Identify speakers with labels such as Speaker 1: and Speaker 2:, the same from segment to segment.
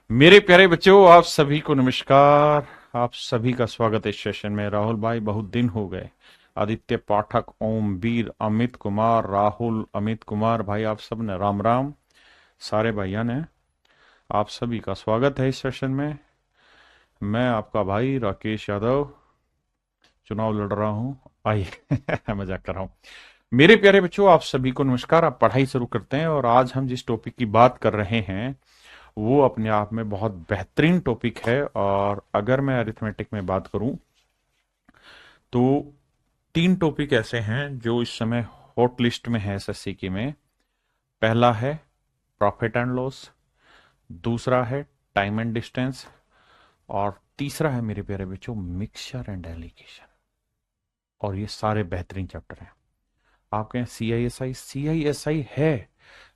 Speaker 1: मेरे प्यारे बच्चों, आप सभी को नमस्कार। आप सभी का स्वागत है इस सेशन में। राहुल भाई, बहुत दिन हो गए। आदित्य पाठक, ओम वीर, अमित कुमार, राहुल, अमित कुमार भाई, आप सब ने राम राम। सारे भाइयों ने आप सभी का स्वागत है इस सेशन में। मैं आपका भाई राकेश यादव चुनाव लड़ रहा हूं। आइए मजाक कर रहा हूं। मेरे प्यारे बच्चों, आप सभी को नमस्कार। आप पढ़ाई शुरू करते हैं और आज हम जिस टॉपिक की बात कर रहे हैं वो अपने आप में बहुत बेहतरीन टॉपिक है। और अगर मैं अरिथमेटिक में बात करूं तो तीन टॉपिक ऐसे हैं जो इस समय हॉट लिस्ट में है एसएससी की में। पहला है प्रॉफिट एंड लॉस, दूसरा है टाइम एंड डिस्टेंस, और तीसरा है मेरे प्यारे बच्चों मिक्सचर एंड एलिगेशन। और ये सारे बेहतरीन चैप्टर हैं। आप कहें सीआईएसआई, सीआईएसआई है,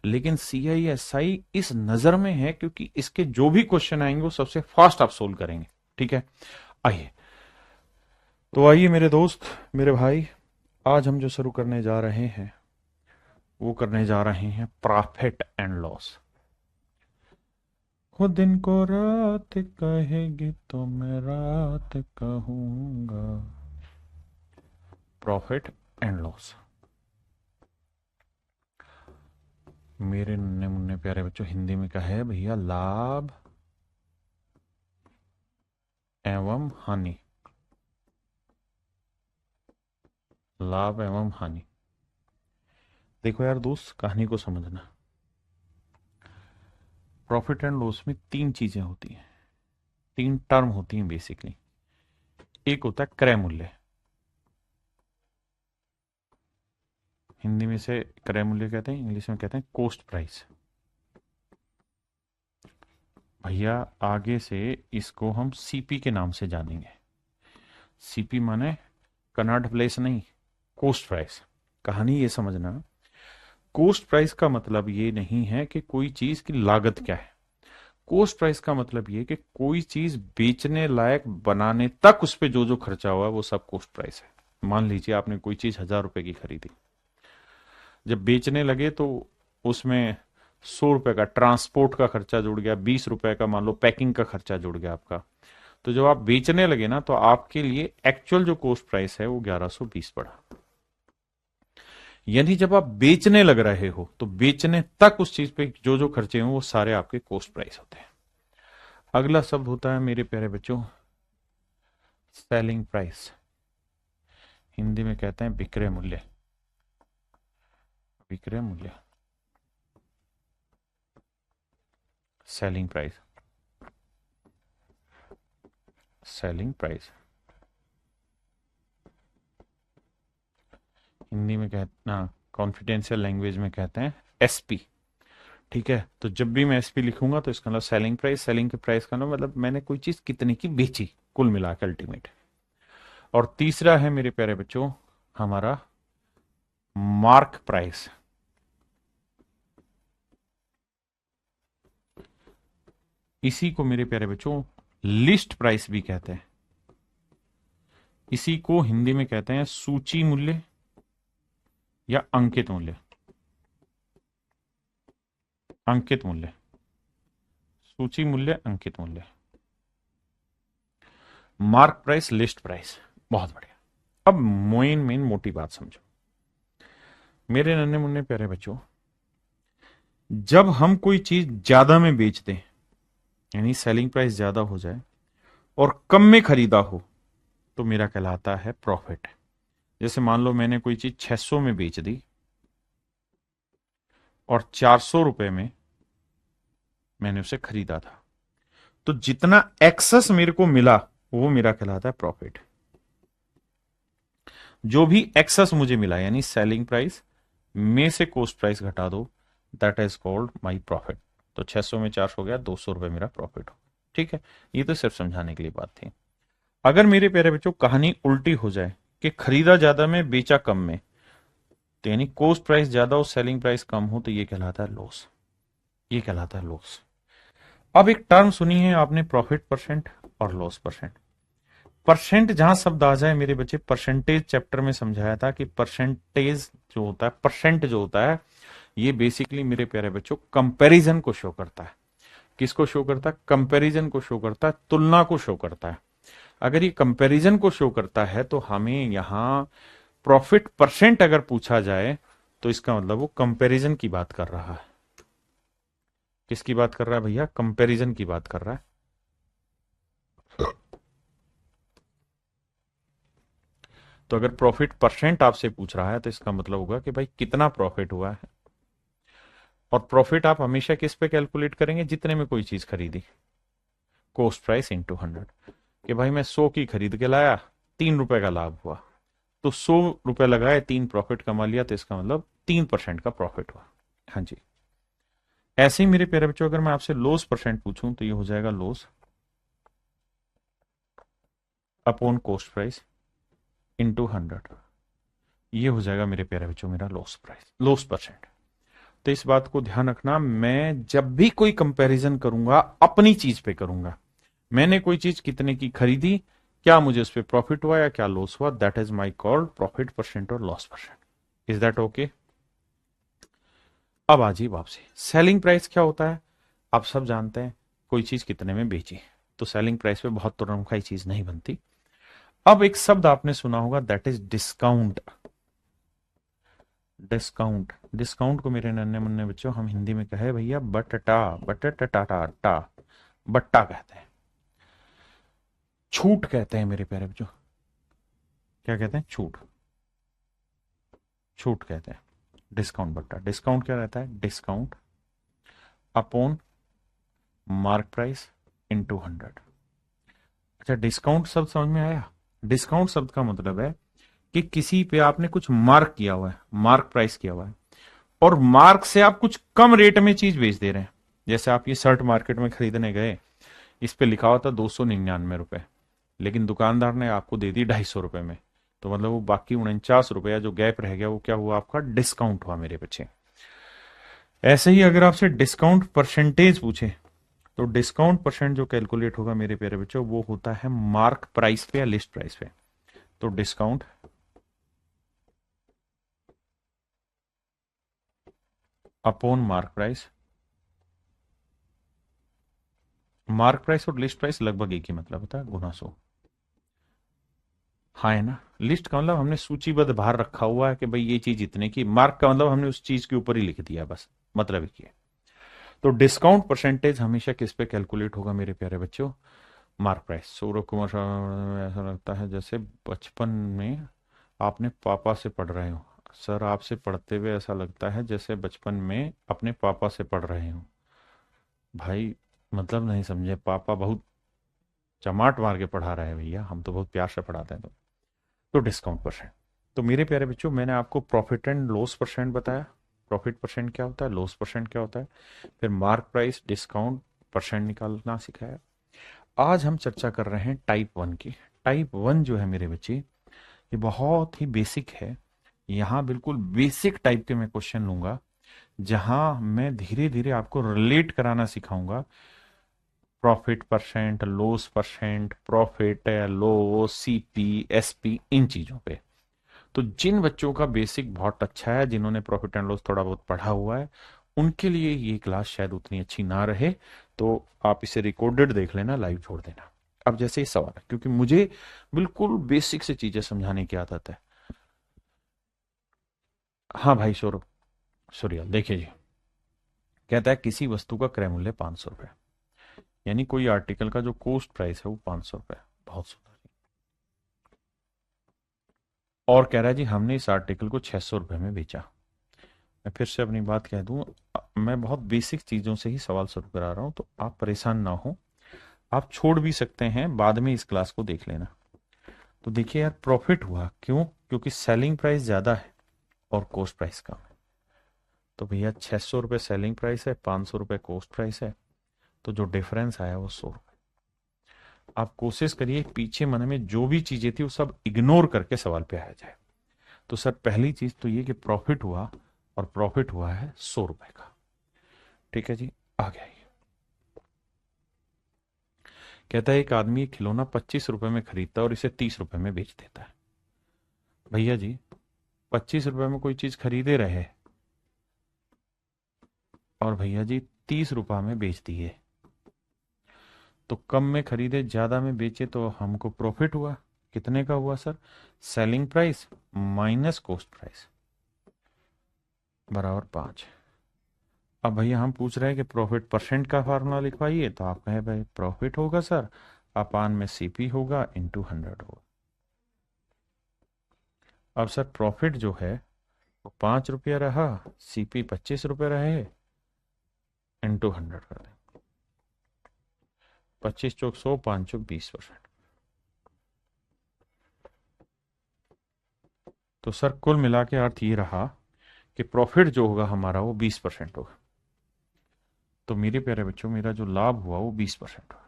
Speaker 1: लेकिन सीआईएसआई इस नजर में है क्योंकि इसके जो भी क्वेश्चन आएंगे वो सबसे फास्ट आप सोल्व करेंगे। ठीक है, आइए। तो आइए मेरे दोस्त, मेरे भाई, आज हम जो शुरू करने जा रहे हैं वो करने जा रहे हैं प्रॉफिट एंड लॉस। खुद दिन को रात कहेगी तो मैं रात कहूंगा। Profit and loss. मेरे नन्हे मुन्ने प्यारे बच्चों, हिंदी में क्या है भैया? लाभ एवं हानि। लाभ एवं हानि। देखो यार दोस्त, कहानी को समझना। प्रॉफिट एंड लॉस में तीन चीजें होती हैं, तीन टर्म होती हैं बेसिकली। एक होता है क्रय मूल्य। हिंदी में से क्रय मूल्य कहते हैं, इंग्लिश में कहते हैं कॉस्ट प्राइस। भैया आगे से इसको हम सीपी के नाम से जानेंगे। सीपी माने कनॉट प्लेस नहीं, कॉस्ट प्राइस। कहानी ये समझना, कॉस्ट प्राइस का मतलब ये नहीं है कि कोई चीज की लागत क्या है। कॉस्ट प्राइस का मतलब ये कि कोई चीज बेचने लायक बनाने तक उस पर जो जो खर्चा हुआ वो सब कॉस्ट प्राइस है। मान लीजिए आपने कोई चीज 1,000 रुपए की खरीदी, जब बेचने लगे तो उसमें 100 रुपए का ट्रांसपोर्ट का खर्चा जुड़ गया, 20 रुपए का मान लो पैकिंग का खर्चा जुड़ गया आपका। तो जब आप बेचने लगे ना तो आपके लिए एक्चुअल जो कॉस्ट प्राइस है वो 1120 पड़ा। यानी जब आप बेचने लग रहे हो तो बेचने तक उस चीज पे जो जो खर्चे हैं वो सारे आपके कॉस्ट प्राइस होते हैं। अगला शब्द होता है मेरे प्यारे बच्चों सेलिंग प्राइस। हिंदी में कहते हैं विक्रय मूल्य। विक्रय मूल्य, selling price. Selling price Hindi में कहना, कॉन्फिडेंशियल लैंग्वेज में कहते हैं एसपी। ठीक है, तो जब भी मैं एसपी लिखूंगा तो इसका मतलब सेलिंग प्राइस। सेलिंग के प्राइस का मतलब मैंने कोई चीज कितने की बेची कुल मिला के अल्टीमेट। और तीसरा है मेरे प्यारे बच्चों हमारा मार्क प्राइस। इसी को मेरे प्यारे बच्चों लिस्ट प्राइस भी कहते हैं। इसी को हिंदी में कहते हैं सूची मूल्य या अंकित मूल्य। अंकित मूल्य, सूची मूल्य, अंकित मूल्य। Mark price, list price. बहुत बढ़िया। अब मेन मोटी बात समझो मेरे नन्हे मुन्ने प्यारे बच्चों। जब हम कोई चीज ज्यादा में बेच दें, यानी सेलिंग प्राइस ज्यादा हो जाए और कम में खरीदा हो, तो मेरा कहलाता है प्रॉफिट। जैसे मान लो मैंने कोई चीज 600 में बेच दी और 400 रुपए में मैंने उसे खरीदा था, तो जितना एक्सेस मेरे को मिला वो मेरा कहलाता है प्रॉफिट। जो भी एक्सेस मुझे मिला यानी सेलिंग प्राइस में से कॉस्ट प्राइस घटा दो, that is called my profit. तो 600 में 400 हो गया, 200 रुपए मेरा प्रॉफिट हो। ठीक है, ये तो सिर्फ समझाने के लिए बात थी। अगर मेरे प्यारे बच्चों कहानी उल्टी हो जाए कि खरीदा ज्यादा में बेचा कम में, तो यानी कॉस्ट प्राइस ज्यादा और सेलिंग प्राइस कम हो, तो ये कहलाता है लॉस। ये कहलाता है लॉस। अब एक टर्म सुनी है आपने, प्रॉफिट परसेंट और लॉस परसेंट। परसेंट जहां शब्द आ जाए मेरे बच्चे, परसेंटेज चैप्टर में समझाया था कि परसेंटेज जो होता है, परसेंट जो होता है, ये बेसिकली मेरे प्यारे बच्चों कंपैरिजन को शो करता है। किसको शो करता है? कंपैरिजन को शो करता है, तुलना को शो करता है। अगर ये कंपैरिजन को शो करता है तो हमें यहां प्रॉफिट परसेंट अगर पूछा जाए तो इसका मतलब वो कंपैरिजन की बात कर रहा है। किसकी बात कर रहा है भैया? कंपैरिजन की बात कर रहा है। तो अगर प्रॉफिट परसेंट आपसे पूछ रहा है तो इसका मतलब होगा कि भाई कितना प्रॉफिट हुआ है। और प्रॉफिट आप हमेशा किस पे कैलकुलेट करेंगे? जितने में कोई चीज खरीदी, कॉस्ट प्राइस इंटू 100। कि भाई मैं 100 की खरीद के लाया, 3 रुपए का लाभ हुआ, तो 100 रुपए लगाए, 3 प्रॉफिट कमा लिया, तो इसका मतलब 3% का प्रॉफिट हुआ। हाँ जी। ऐसे ही मेरे प्यारे बच्चों, अगर मैं आपसे लॉस परसेंट पूछूं तो ये हो जाएगा loss upon cost price into 100। ये हो जाएगा मेरे प्यारे बच्चों मेरा लॉस प्राइस, लॉस परसेंट। तो इस बात को ध्यान रखना, मैं जब भी कोई कंपैरिजन करूंगा अपनी चीज पे करूंगा। मैंने कोई चीज कितने की खरीदी, क्या मुझे उस पर प्रॉफिट हुआ या क्या लॉस हुआ, that is my called profit percent और loss percent. Is that okay? अब आ जाइए वापसी। सेलिंग प्राइस क्या होता है? आप सब जानते हैं, कोई चीज कितने में बेची। तो सेलिंग प्राइस पे बहुत तुरंत चीज नहीं बनती। अब एक शब्द आपने सुना होगा, that is discount. Discount, discount को मेरे नन्हे मुन्ने बच्चों हम हिंदी में कहे भैया बटटा, बटटा टा, बट्टा कहते हैं, छूट कहते हैं मेरे प्यारे बच्चों। क्या कहते हैं? छूट, छूट कहते हैं। डिस्काउंट बट्टा, डिस्काउंट क्या रहता है? Discount upon mark price into 100। अच्छा, डिस्काउंट शब्द समझ में आया? डिस्काउंट शब्द का मतलब है कि किसी पे आपने कुछ मार्क किया हुआ है, मार्क प्राइस किया हुआ है, और मार्क से आप कुछ कम रेट में चीज बेच दे रहे हैं। जैसे आप ये शर्ट मार्केट में खरीदने गए, इस पे लिखा हुआ था 299 रुपए, लेकिन दुकानदार ने आपको दे दी 250 रुपए में। तो मतलब वो बाकी 49 रुपया जो गैप रह गया, वो क्या हुआ? आपका डिस्काउंट हुआ मेरे बच्चे। ऐसे ही अगर आपसे डिस्काउंट परसेंटेज पूछे तो डिस्काउंट परसेंट जो कैलकुलेट होगा मेरे प्यारे बच्चों, वो होता है मार्क प्राइस पे या लिस्ट प्राइस पे। तो discount upon mark price. Mark price और लिस्ट प्राइस लगभग एक ही मतलब होता है, गुना 100। हाँ है ना? लिस्ट का मतलब हमने सूचीबद्ध बाहर रखा हुआ है कि भाई ये चीज इतने की, मार्क का मतलब हमने उस चीज के ऊपर ही लिख दिया, बस मतलब एक ही है। तो डिस्काउंट परसेंटेज हमेशा किस पे कैलकुलेट होगा मेरे प्यारे बच्चों? Mark price. सौरभ कुमार साहब, ऐसा लगता है जैसे बचपन में आपने पापा से पढ़ रहे हो। सर, आपसे पढ़ते हुए ऐसा लगता है जैसे बचपन में अपने पापा से पढ़ रहे हो। भाई मतलब नहीं समझे, पापा बहुत चमाट मार के पढ़ा रहे हैं भैया, हम तो बहुत प्यार से पढ़ाते हैं। तो डिस्काउंट परसेंट। तो मेरे प्यारे बच्चों, मैंने आपको प्रॉफिट एंड लॉस परसेंट बताया। प्रॉफिट परसेंट क्या होता है, लॉस परसेंट क्या होता है, फिर मार्क प्राइस, डिस्काउंट परसेंट निकालना सिखाया। आज हम चर्चा कर रहे हैं टाइप 1 की। टाइप 1 जो है मेरे बच्चे, ये बहुत ही बेसिक है। यहाँ बिल्कुल बेसिक टाइप के मैं क्वेश्चन लूंगा, जहां मैं धीरे धीरे आपको रिलेट कराना सिखाऊंगा। Profit percent, loss percent, profit, loss, CP, SP, इन चीजों पे। तो जिन बच्चों का बेसिक बहुत अच्छा है, जिन्होंने प्रॉफिट एंड लॉस थोड़ा बहुत पढ़ा हुआ है, उनके लिए ये क्लास शायद उतनी अच्छी ना रहे। तो आप इसे रिकॉर्डेड देख लेना, लाइव छोड़ देना। अब जैसे ये सवाल है, क्योंकि मुझे बिल्कुल बेसिक से चीजें समझाने की आदत है। हाँ भाई सौरभ, सूर्या देखिए जी, कहता है किसी वस्तु का क्रय मूल्य 500 रुपए, यानी कोई आर्टिकल का जो कॉस्ट प्राइस है वो 500 रुपए। बहुत सुंदर। और कह रहा है जी हमने इस आर्टिकल को 600 रुपए में बेचा। मैं फिर से अपनी बात कह दूं, मैं बहुत बेसिक चीजों से ही सवाल शुरू करा रहा हूं, तो आप परेशान ना हो। आप छोड़ भी सकते हैं, बाद में इस क्लास को देख लेना। तो देखिए यार, प्रॉफिट हुआ क्यों? क्योंकि सेलिंग प्राइस ज्यादा है और कॉस्ट प्राइस कम है। तो भैया 600 रुपये सेलिंग प्राइस है, 500 रुपये कॉस्ट प्राइस है, तो जो डिफरेंस आया वो 100 रुपये। आप कोशिश करिए पीछे मन में जो भी चीजें थी वो सब इग्नोर करके सवाल पे आया जाए। तो सर पहली चीज तो ये कि प्रॉफिट हुआ, और प्रॉफिट हुआ है 100 रुपए का। ठीक है जी, आ गया ये। कहता है एक आदमी एक खिलौना 25 रुपए में खरीदता है और इसे 30 रुपए में बेच देता है। भैया जी, 25 रुपए में कोई चीज खरीदे रहे और भैया जी 30 रुपए में बेच दिए, तो कम में खरीदे ज्यादा में बेचे तो हमको प्रॉफिट हुआ। कितने का हुआ sir? Selling price minus cost price बराबर 5। अब भैया हम पूछ रहे हैं कि प्रॉफिट परसेंट का फार्मूला लिखवाइए, तो आप कहें भाई प्रॉफिट होगा सर अपान में सीपी होगा इंटू 100 होगा। अब सर प्रॉफिट जो है वो 5 रुपया रहा, सीपी 25 रुपये रहे, इंटू 100 कर दें। 25 चौक 100, 5 चौक 20%। तो सर कुल मिला के अर्थ ये रहा कि प्रॉफिट जो होगा हमारा वो 20% होगा। तो मेरे प्यारे बच्चों मेरा जो लाभ हुआ वो 20% हुआ।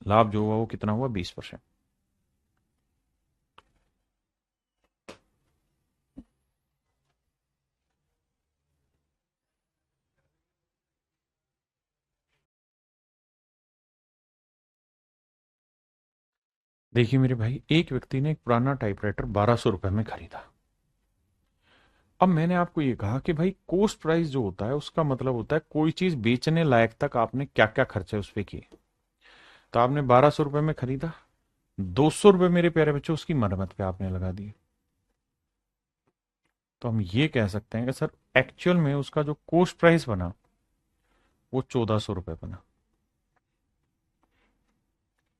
Speaker 1: लाभ जो हुआ वो कितना हुआ? 20%। देखिए मेरे भाई, एक व्यक्ति ने एक पुराना टाइपराइटर 1200 रुपए में खरीदा। अब मैंने आपको ये कहा कि भाई कॉस्ट प्राइस जो होता है उसका मतलब होता है कोई चीज बेचने लायक तक आपने क्या क्या खर्चे उस पर किए। तो आपने 1200 रुपए में खरीदा, 200 रुपए मेरे प्यारे बच्चों उसकी मरम्मत पे आपने लगा दिए। तो हम ये कह सकते हैं कि सर एक्चुअल में उसका जो कॉस्ट प्राइस बना वो 1400 रुपए बना।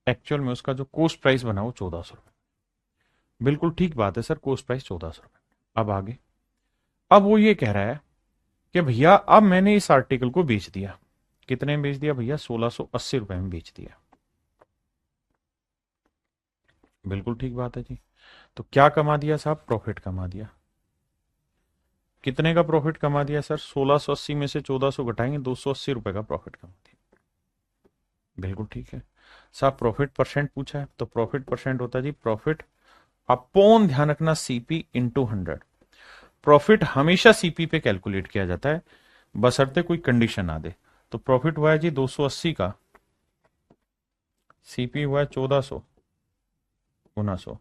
Speaker 1: एक्चुअल में उसका जो कॉस्ट प्राइस बना वो 1400 रुपए। बिल्कुल ठीक बात है सर, कॉस्ट प्राइस 1400 रुपए। अब आगे, अब वो ये कह रहा है कि भैया अब मैंने इस आर्टिकल को बेच दिया। कितने में बेच दिया भैया? 1680 रुपए में बेच दिया। बिल्कुल ठीक बात है जी। तो क्या कमा दिया साहब? प्रॉफिट कमा दिया। कितने का प्रॉफिट कमा दिया सर? 1680 में से 1400 घटाएंगे, 280 रुपए का प्रॉफिट कमा दिया। बिल्कुल ठीक है साहब। प्रॉफिट परसेंट पूछा है तो प्रॉफिट परसेंट होता है जी प्रॉफिट अपॉन, ध्यान रखना, सीपी इंटू 100। प्रॉफिट हमेशा सीपी पे कैलकुलेट किया जाता है बशर्ते कोई कंडीशन ना दे। तो प्रॉफिट हुआ है जी 280 का, सीपी हुआ है 1400 गुना 100,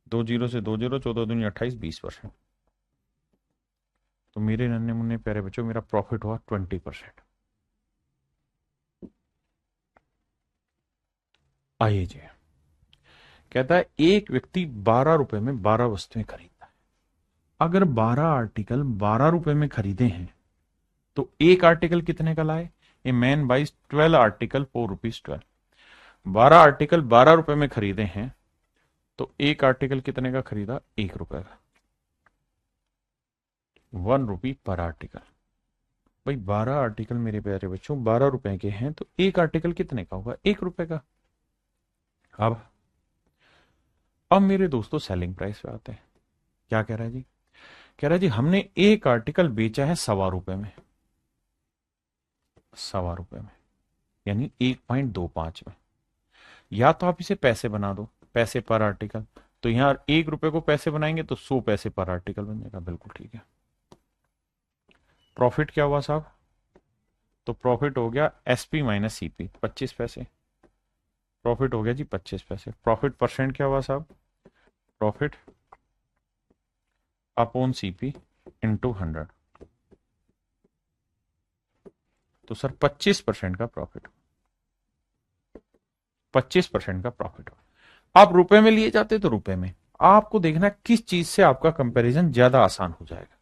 Speaker 1: 2 जीरो से 2 जीरो, 14 दूनी 28, 20%। तो मेरे नन्हे मुन्ने प्यारे बच्चों मेरा प्रॉफिट हुआ 20%। आइए जी, कहता है एक व्यक्ति 12 रुपए में 12 वस्तुएं खरीदता है। अगर 12 आर्टिकल 12 रुपए में खरीदे हैं तो एक आर्टिकल कितने का लाए? A man buys 12 article 4 rupees 12। 12 article 12 रुपए में खरीदे हैं तो एक आर्टिकल कितने का खरीदा? 1 रुपए का। 1 रुपी पर आर्टिकल। भाई 12 आर्टिकल मेरे प्यारे बच्चों 12 रुपए के हैं तो एक आर्टिकल कितने का होगा? 1 रुपए का। अब मेरे दोस्तों सेलिंग प्राइस पे आते हैं। क्या कह रहा है जी? कह रहा है जी हमने एक आर्टिकल बेचा है 1.25 रुपए में। 1.25 रुपए में यानी 1.25 में। या तो आप इसे पैसे बना दो, पैसे पर आर्टिकल। तो यहां 1 रुपए को पैसे बनाएंगे तो 100 पैसे पर आर्टिकल बन जाएगा। बिल्कुल ठीक है। प्रॉफिट क्या हुआ साहब? तो प्रॉफिट हो गया एसपी माइनस सीपी, 25 पैसे। प्रॉफिट हो गया जी 25 पैसे। प्रॉफिट परसेंट क्या हुआ साहब? Profit upon CP into 100। तो सर 25% का प्रॉफिट, 25% का प्रॉफिट हो। आप रुपए में लिए जाते तो रुपए में। आपको देखना किस चीज से आपका कंपैरिजन ज्यादा आसान हो जाएगा,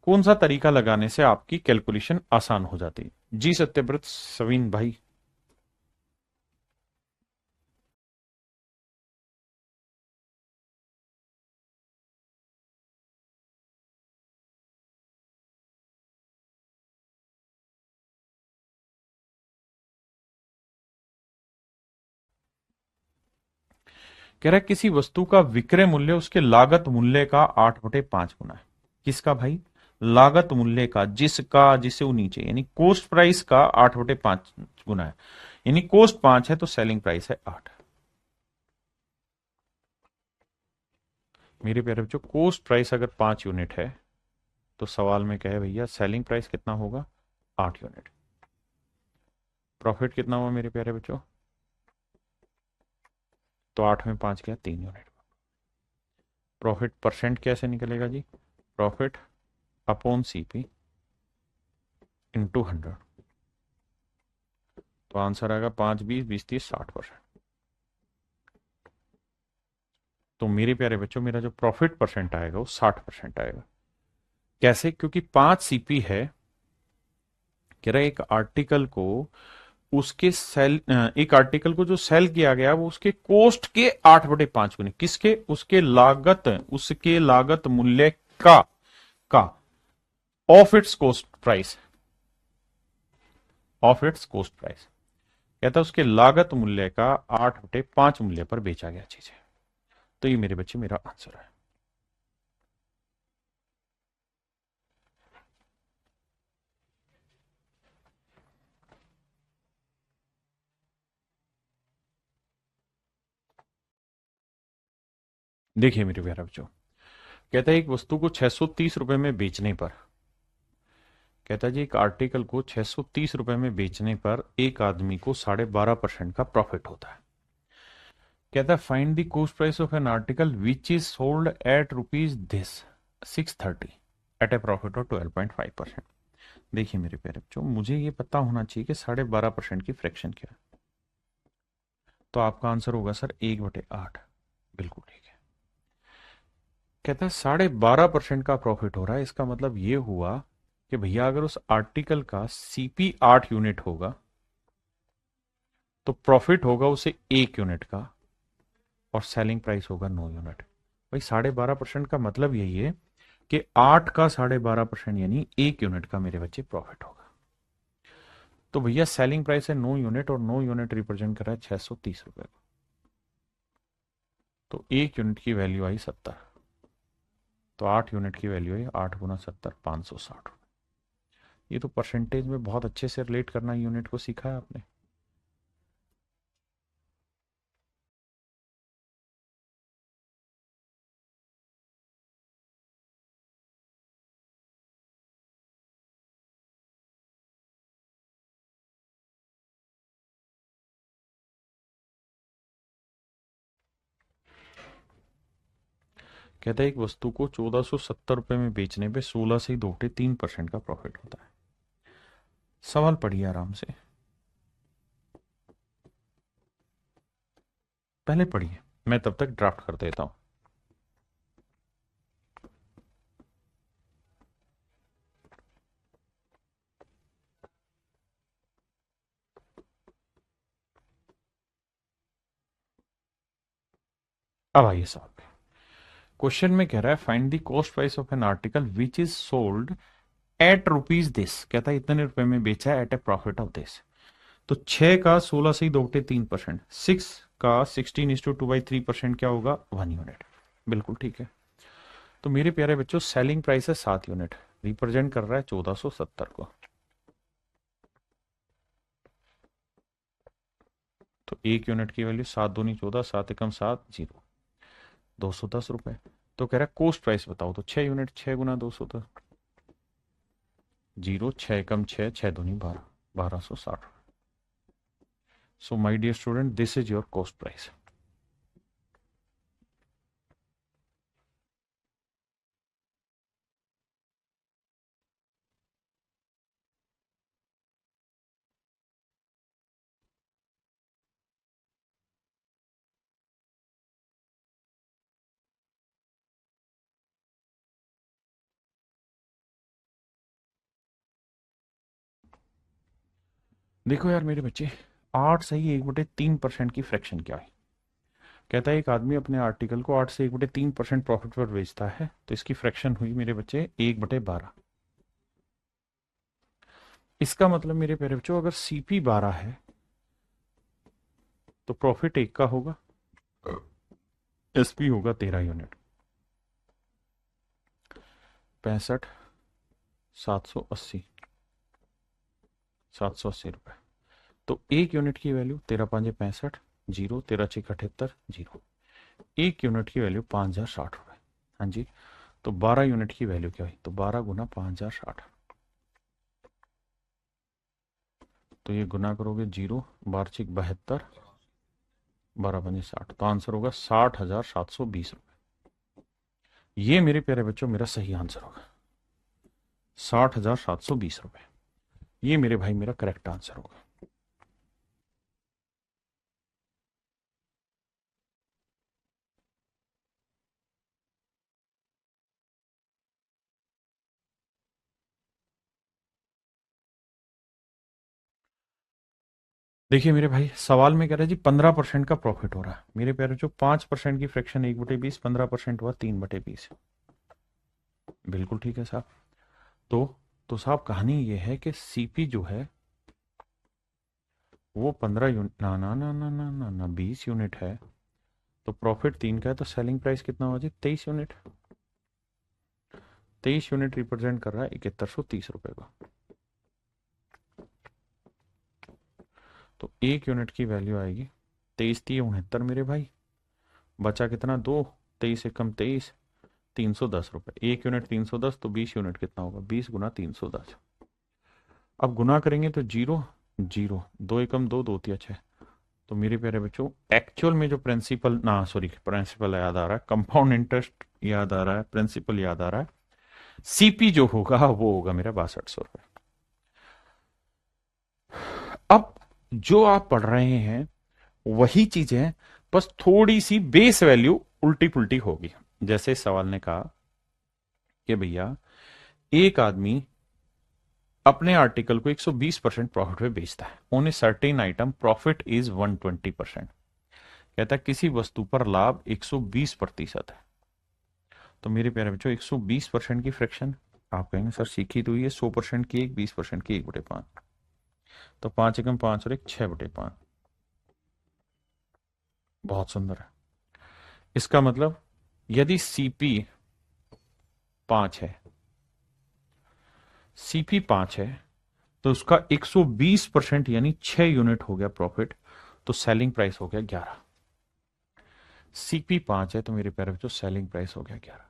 Speaker 1: कौन सा तरीका लगाने से आपकी कैलकुलेशन आसान हो जाती है। जी सत्यव्रत सवीन भाई। कह रहा है किसी वस्तु का विक्रय मूल्य उसके लागत मूल्य का 8/5 गुना है। किसका भाई? लागत मूल्य का, जिसका, जिसे वो नीचे, यानी कोस्ट प्राइस का 8/5 गुना है। यानी कोस्ट 5 है तो सेलिंग प्राइस है 8। मेरे प्यारे बच्चों कोस्ट प्राइस अगर 5 यूनिट है तो सवाल में कहे भैया सेलिंग प्राइस कितना होगा? 8 यूनिट। प्रॉफिट कितना हुआ मेरे प्यारे बच्चों? तो 8 में 5 गया, 3 यूनिट। प्रॉफिट परसेंट कैसे निकलेगा जी? Profit upon CP into 100। तो आंसर आएगा 5, 20, 20, 30, 60%। तो मेरे प्यारे बच्चों मेरा जो प्रॉफिट परसेंट आएगा वो 60% आएगा। कैसे? क्योंकि 5 सीपी है। कह रहा है एक आर्टिकल को उसके सेल एक आर्टिकल को जो सेल किया गया वो उसके कोस्ट के 8/5 गुने। किसके? उसके लागत मूल्य का of its coast price. Of its coast price कहता है उसके लागत मूल्य का 8/5 मूल्य पर बेचा गया चीज है। तो ये मेरे बच्चे मेरा आंसर है। देखिए मेरे प्यारे बच्चों, कहता है एक वस्तु को 630 रुपए में बेचने पर, कहता है जी एक आर्टिकल को 630 रुपए में बेचने पर एक आदमी को 12.5% का प्रॉफिट होता है। कहता है find the cost price of an article which is sold at rupees this 630 at a profit of 12.5%। देखिए मेरे प्यारे बच्चों, मुझे ये पता होना चाहिए कि 12.5% की फ्रैक्शन क्या है। तो आपका आंसर होगा सर 1/8। बिल्कुल ठीक है। कहता है 12.5% का प्रॉफिट हो रहा है, इसका मतलब ये हुआ कि भैया अगर उस आर्टिकल का सीपी 8 यूनिट होगा तो प्रॉफिट होगा उसे 1 यूनिट का और सेलिंग प्राइस होगा 9 यूनिट। भाई 12.5% का मतलब यही है कि 8 का 12.5% यानी 1 यूनिट का मेरे बच्चे प्रॉफिट होगा। तो भैया सेलिंग प्राइस है 9 यूनिट और 9 यूनिट रिप्रेजेंट कर रहा है 630 रुपए को। तो 1 यूनिट की वैल्यू आई 70। तो 8 यूनिट की वैल्यू आई 8 × 70 560। ये तो परसेंटेज में बहुत अच्छे से रिलेट करना यूनिट को सीखा है आपने। कहता है एक वस्तु को 1470 रुपए में बेचने पे 16 से ही 2/3% का प्रॉफिट होता है। सवाल पढ़िए आराम से, पहले पढ़िए, मैं तब तक ड्राफ्ट कर देता हूं। अब आइए साहब, क्वेश्चन में कह रहा है find the cost price of an article which is sold at rupees this. कहता है इतने रुपए में बेचा है at a profit of this. तो 6 का 16 से ही 2/3%, 6 का 16:2/3% क्या होगा? 1 यूनिट। बिल्कुल ठीक है। तो मेरे प्यारे बच्चों सेलिंग प्राइस है 7 यूनिट, रिप्रेजेंट कर रहा है 1470 को। तो 1 यूनिट की वैल्यू 7×2 = 14, 7 × 7 = 0, 210 रुपए। तो कह रहा है कोस्ट प्राइस बताओ। तो 6 unit, 6 × 210, 0, 6 × 6 = 6×2 = 12, 1260। So my dear student this is your cost price. देखो यार मेरे बच्चे, 8 से ही 1/3% की फ्रैक्शन क्या है? कहता है एक आदमी अपने आर्टिकल को 8 से 1/3% प्रॉफिट पर बेचता है, तो इसकी फ्रैक्शन हुई मेरे बच्चे 1/12। इसका मतलब मेरे प्यारे बच्चों अगर सीपी 12 है तो प्रॉफिट 1 का होगा, एसपी होगा 13 यूनिट। 65, 780, 780 रुपए। तो 1 यूनिट की वैल्यू 13×5 = 65, 0, 13×6 = 78, 0। 1 यूनिट की वैल्यू 5060 रुपए। हाँ जी। तो 12 यूनिट की वैल्यू क्या हुई? तो 12 × 5060। तो ये गुना करोगे 0, 12×6 = 72, 12×5 = 60। तो आंसर होगा 60,720 रुपए। ये मेरे प्यारे बच्चों मेरा सही आंसर होगा, 60,720 रुपए। ये मेरे भाई मेरा करेक्ट आंसर होगा। देखिए मेरे भाई, सवाल में कह रहा है जी 15% का प्रॉफिट हो रहा है। मेरे प्यारे जो 5% की फ्रैक्शन 1/20, 15% हुआ 3/20। बिल्कुल ठीक है साहब। तो तो साहब कहानी ये है कि सीपी जो है वो 15 यूनिट, ना ना ना ना ना ना ना 20 यूनिट है। तो प्रॉफिट 3 का है, तो सेलिंग प्राइस कितना हुआ जी? 23 यूनिट। 23 यूनिट रिप्रेजेंट कर रहा है 7130 रुपए का। तो 1 यूनिट की वैल्यू आएगी 23×3 69 मेरे भाई। बचा कितना? 2। 23 एकम 23, 310 रुपए। 1 यूनिट 310, तो 20 यूनिट कितना होगा? 20 × 310। अब गुना करेंगे तो जीरो जीरो, 2 एकम 2, 2 × 6। तो मेरे प्यारे बच्चों, एक्चुअल में जो प्रिंसिपल ना सॉरी प्रिंसिपल याद आ रहा है, कंपाउंड इंटरेस्ट याद आ रहा है, प्रिंसिपल याद आ रहा है, सीपी जो होगा वो होगा मेरा 6200 रुपए। अब जो आप पढ़ रहे हैं वही चीजें, बस थोड़ी सी बेस वैल्यू उल्टी पुल्टी होगी। जैसे इस सवाल ने कहा कि भैया एक आदमी अपने आर्टिकल को 120% प्रॉफिट पे बेचता है। On a certain item profit is 120%। कहता है किसी वस्तु पर लाभ 120% है। तो मेरे प्यारे बच्चों 120% की फ्रैक्शन, आप कहेंगे सर सीखी तो ये 100% की एक, 20% की 1/5। तो 5 एकम 5 और एक 6/5। बहुत सुंदर है। इसका मतलब यदि सीपी 5 है, सीपी 5 है, तो उसका 120% यानी 6 यूनिट हो गया प्रॉफिट। तो सेलिंग प्राइस हो गया 11। सीपी 5 है तो मेरे प्यारे बच्चों सेलिंग प्राइस हो गया 11।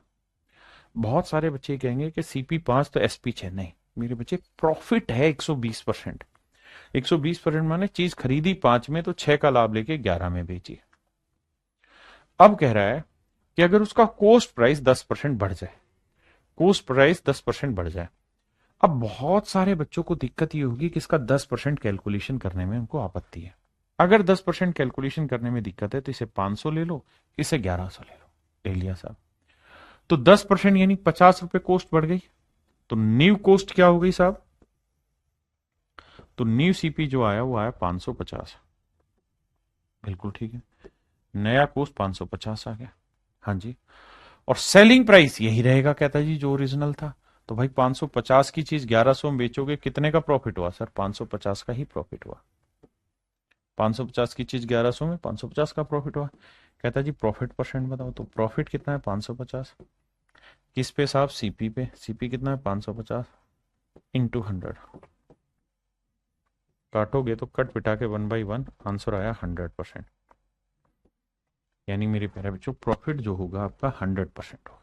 Speaker 1: बहुत सारे बच्चे कहेंगे कि सीपी 5 तो एसपी 6। नहीं मेरे बच्चे, प्रॉफिट है 120%। 120% माने चीज खरीदी 5 में तो 6 का लाभ लेके 11 में बेची। अब कह रहा है कि अगर उसका कोस्ट प्राइस 10% बढ़ जाए, कोस्ट प्राइस 10% बढ़ जाए। अब बहुत सारे बच्चों को दिक्कत ये होगी कि इसका 10% कैलकुलेशन करने में उनको आपत्ति है। अगर 10% कैलकुलेशन करने में दिक्कत है तो इसे 500 ले लो, इसे 1100 ले लो। ले लिया साहब। तो 10% यानी 50 रुपए कोस्ट बढ़ गई। तो न्यू कोस्ट क्या हो गई साहब? तो न्यू सीपी जो आया वो आया 550। बिल्कुल ठीक है। नया कोस्ट 550 आ गया। हाँ जी। और सेलिंग प्राइस यही रहेगा, कहता है जी, जो ओरिजिनल था। तो भाई 550 की चीज 1100 में बेचोगे, कितने का प्रॉफिट हुआ सर? 550 का ही प्रॉफिट हुआ। 550 की चीज 1100 में 550 का प्रॉफिट हुआ। कहता है जी प्रॉफिट परसेंट बताओ। तो प्रॉफिट कितना है? 550। किस पे साहब? सीपी पे। सीपी कितना है? 550 इंटू 100। काटोगे तो कट पिटा के 1/1, आंसर आया 100%। यानी मेरे प्यारे बच्चों प्रॉफिट जो होगा आपका 100% होगा।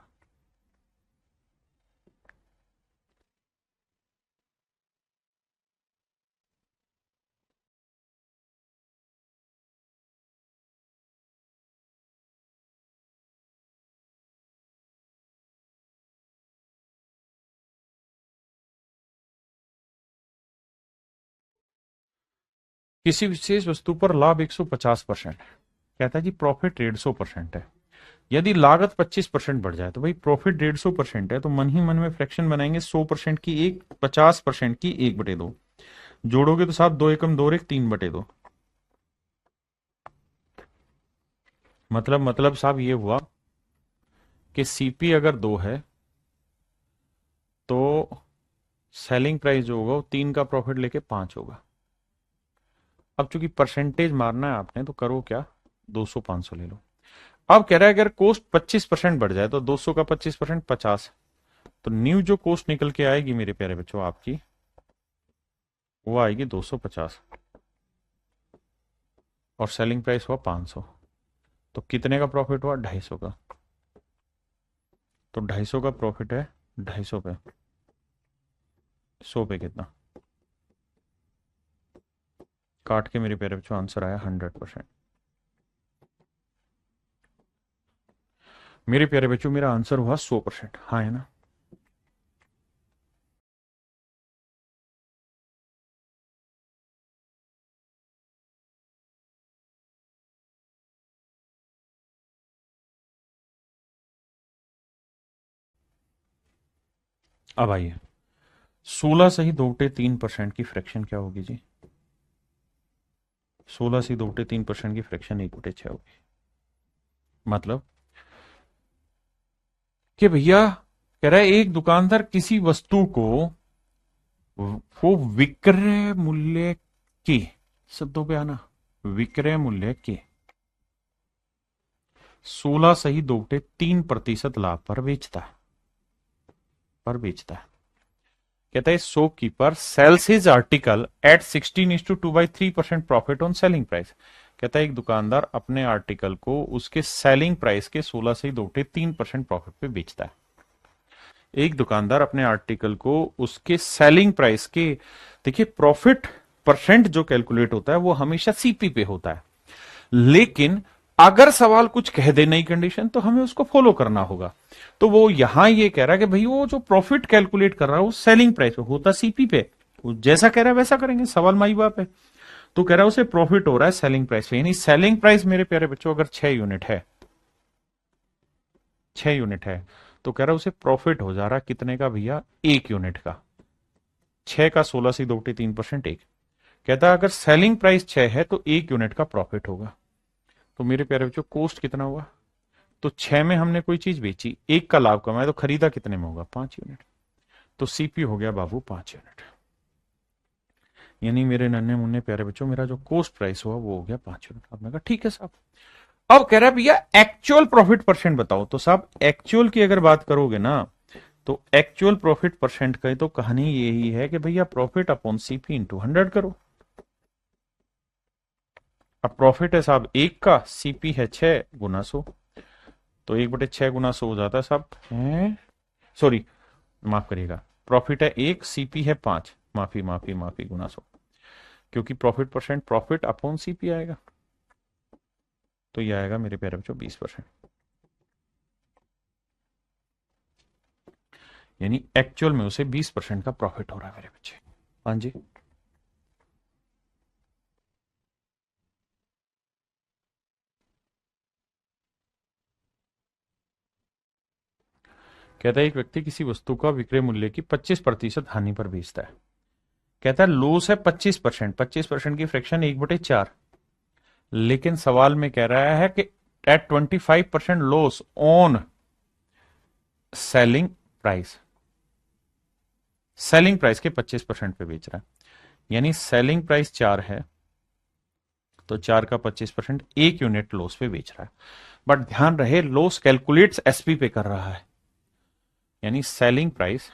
Speaker 1: किसी विशेष वस्तु पर लाभ 150% है। कहता है जी प्रॉफिट 150% है। यदि लागत 25% बढ़ जाए, तो भाई प्रॉफिट 150% है, तो मन ही मन में फ्रैक्शन बनाएंगे 100% की एक, 50% की 1/2। जोड़ोगे तो साहब 2 एकम 2 और एक 3/2। मतलब साहब ये हुआ कि सीपी अगर 2 है तो सेलिंग प्राइस जो होगा वो 3 का प्रॉफिट लेके 5 होगा। अब चूंकि परसेंटेज मारना है आपने, तो करो क्या, 200 500 ले लो। अब कह रहा है अगर कोस्ट 25% बढ़ जाए, तो 200 का 25% 50। तो न्यू जो कोस्ट निकल के आएगी मेरे प्यारे बच्चों आपकी, वो आएगी 250। और सेलिंग प्राइस हुआ 500। तो कितने का प्रॉफिट हुआ? 250 का। तो 250 का प्रॉफिट है 250 पे। 100 पे कितना? काट के मेरे प्यारे बच्चों आंसर आया 100%। मेरे प्यारे बच्चों मेरा आंसर हुआ 100%। हाँ है ना? अब आइए, 16 सही 2/3% की फ्रैक्शन क्या होगी जी? 16 से 2/3% की फ्रैक्शन 1/6 होगी। मतलब कि भैया कह रहा है एक दुकानदार किसी वस्तु को वो विक्रय मूल्य के, शब्दों पे आना, विक्रय मूल्य के 16 सही 2/3% लाभ पर बेचता है। कहता है shopkeeper sells his article at 16:2/3% profit on selling price. कहता है एक दुकानदार अपने आर्टिकल को उसके सेलिंग प्राइस के 16 से 2/3% प्रॉफिट पे बेचता है। एक दुकानदार अपने आर्टिकल को उसके सेलिंग प्राइस के, देखिए प्रॉफिट परसेंट जो कैलकुलेट होता है वो हमेशा सीपी पे होता है, लेकिन अगर सवाल कुछ कह दे नई कंडीशन तो हमें उसको फॉलो करना होगा। तो वो यहां ये कह रहा है कि भाई वो जो प्रॉफिट कैलकुलेट कर रहा है वो सेलिंग प्राइस पे होता, सीपी पे। वो जैसा कह रहा है वैसा करेंगे, सवाल माई बाप है। तो कह रहा है उसे प्रॉफिट हो रहा है सेलिंग प्राइस पे, यानी सेलिंग प्राइस मेरे प्यारे बच्चों अगर 6 यूनिट है, 6 यूनिट है, तो कह रहा है उसे प्रॉफिट हो जा रहा है कितने का भैया, 1 यूनिट का। 6 का 16 से 2/3% एक। कहता है अगर सेलिंग प्राइस 6 है तो 1 यूनिट का प्रॉफिट होगा। तो मेरे प्यारे बच्चों कॉस्ट कितना हुआ, तो 6 में हमने कोई चीज बेची, 1 का लाभ कमाया, तो खरीदा कितने में होगा, 5 यूनिट। तो सीपी हो गया बाबू 5 यूनिट। यानी मेरे नन्हे मुन्ने प्यारे बच्चों मेरा जो कॉस्ट प्राइस हुआ वो हो गया 5 यूनिट। आपने कहा ठीक है साहब। अब कह रहा है भैया एक्चुअल प्रॉफिट परसेंट बताओ। तो साहब एक्चुअल की अगर बात करोगे ना, तो एक्चुअल प्रॉफिट परसेंट का तो कहानी यही है कि भैया प्रॉफिट अपॉन सीपी इंटू 100 करो। अब प्रॉफिट है साहब 1 का, सीपी है 6 × 100, तो 1/6 × 100 हो जाता है साहब, सॉरी माफ करिएगा, प्रॉफिट है 1, सीपी है 5, माफी माफी माफी, × 100, क्योंकि profit percent profit upon CP आएगा, तो ये आएगा मेरे प्यारे बच्चों 20%। यानी एक्चुअल में उसे 20% का प्रॉफिट हो रहा है मेरे बच्चे। हाँ जी, कहता है एक व्यक्ति किसी वस्तु का विक्रय मूल्य की 25% हानि पर बेचता है। कहता है लॉस है 25%, 25% की फ्रैक्शन 1/4, लेकिन सवाल में कह रहा है कि at 25% loss on selling price, selling price के 25% पे बेच रहा है। यानी सेलिंग प्राइस 4 है, तो 4 का 25% 1 यूनिट लॉस पे बेच रहा है। बट ध्यान रहे लॉस कैलकुलेट्स एसपी पे कर रहा है, यानी सेलिंग प्राइस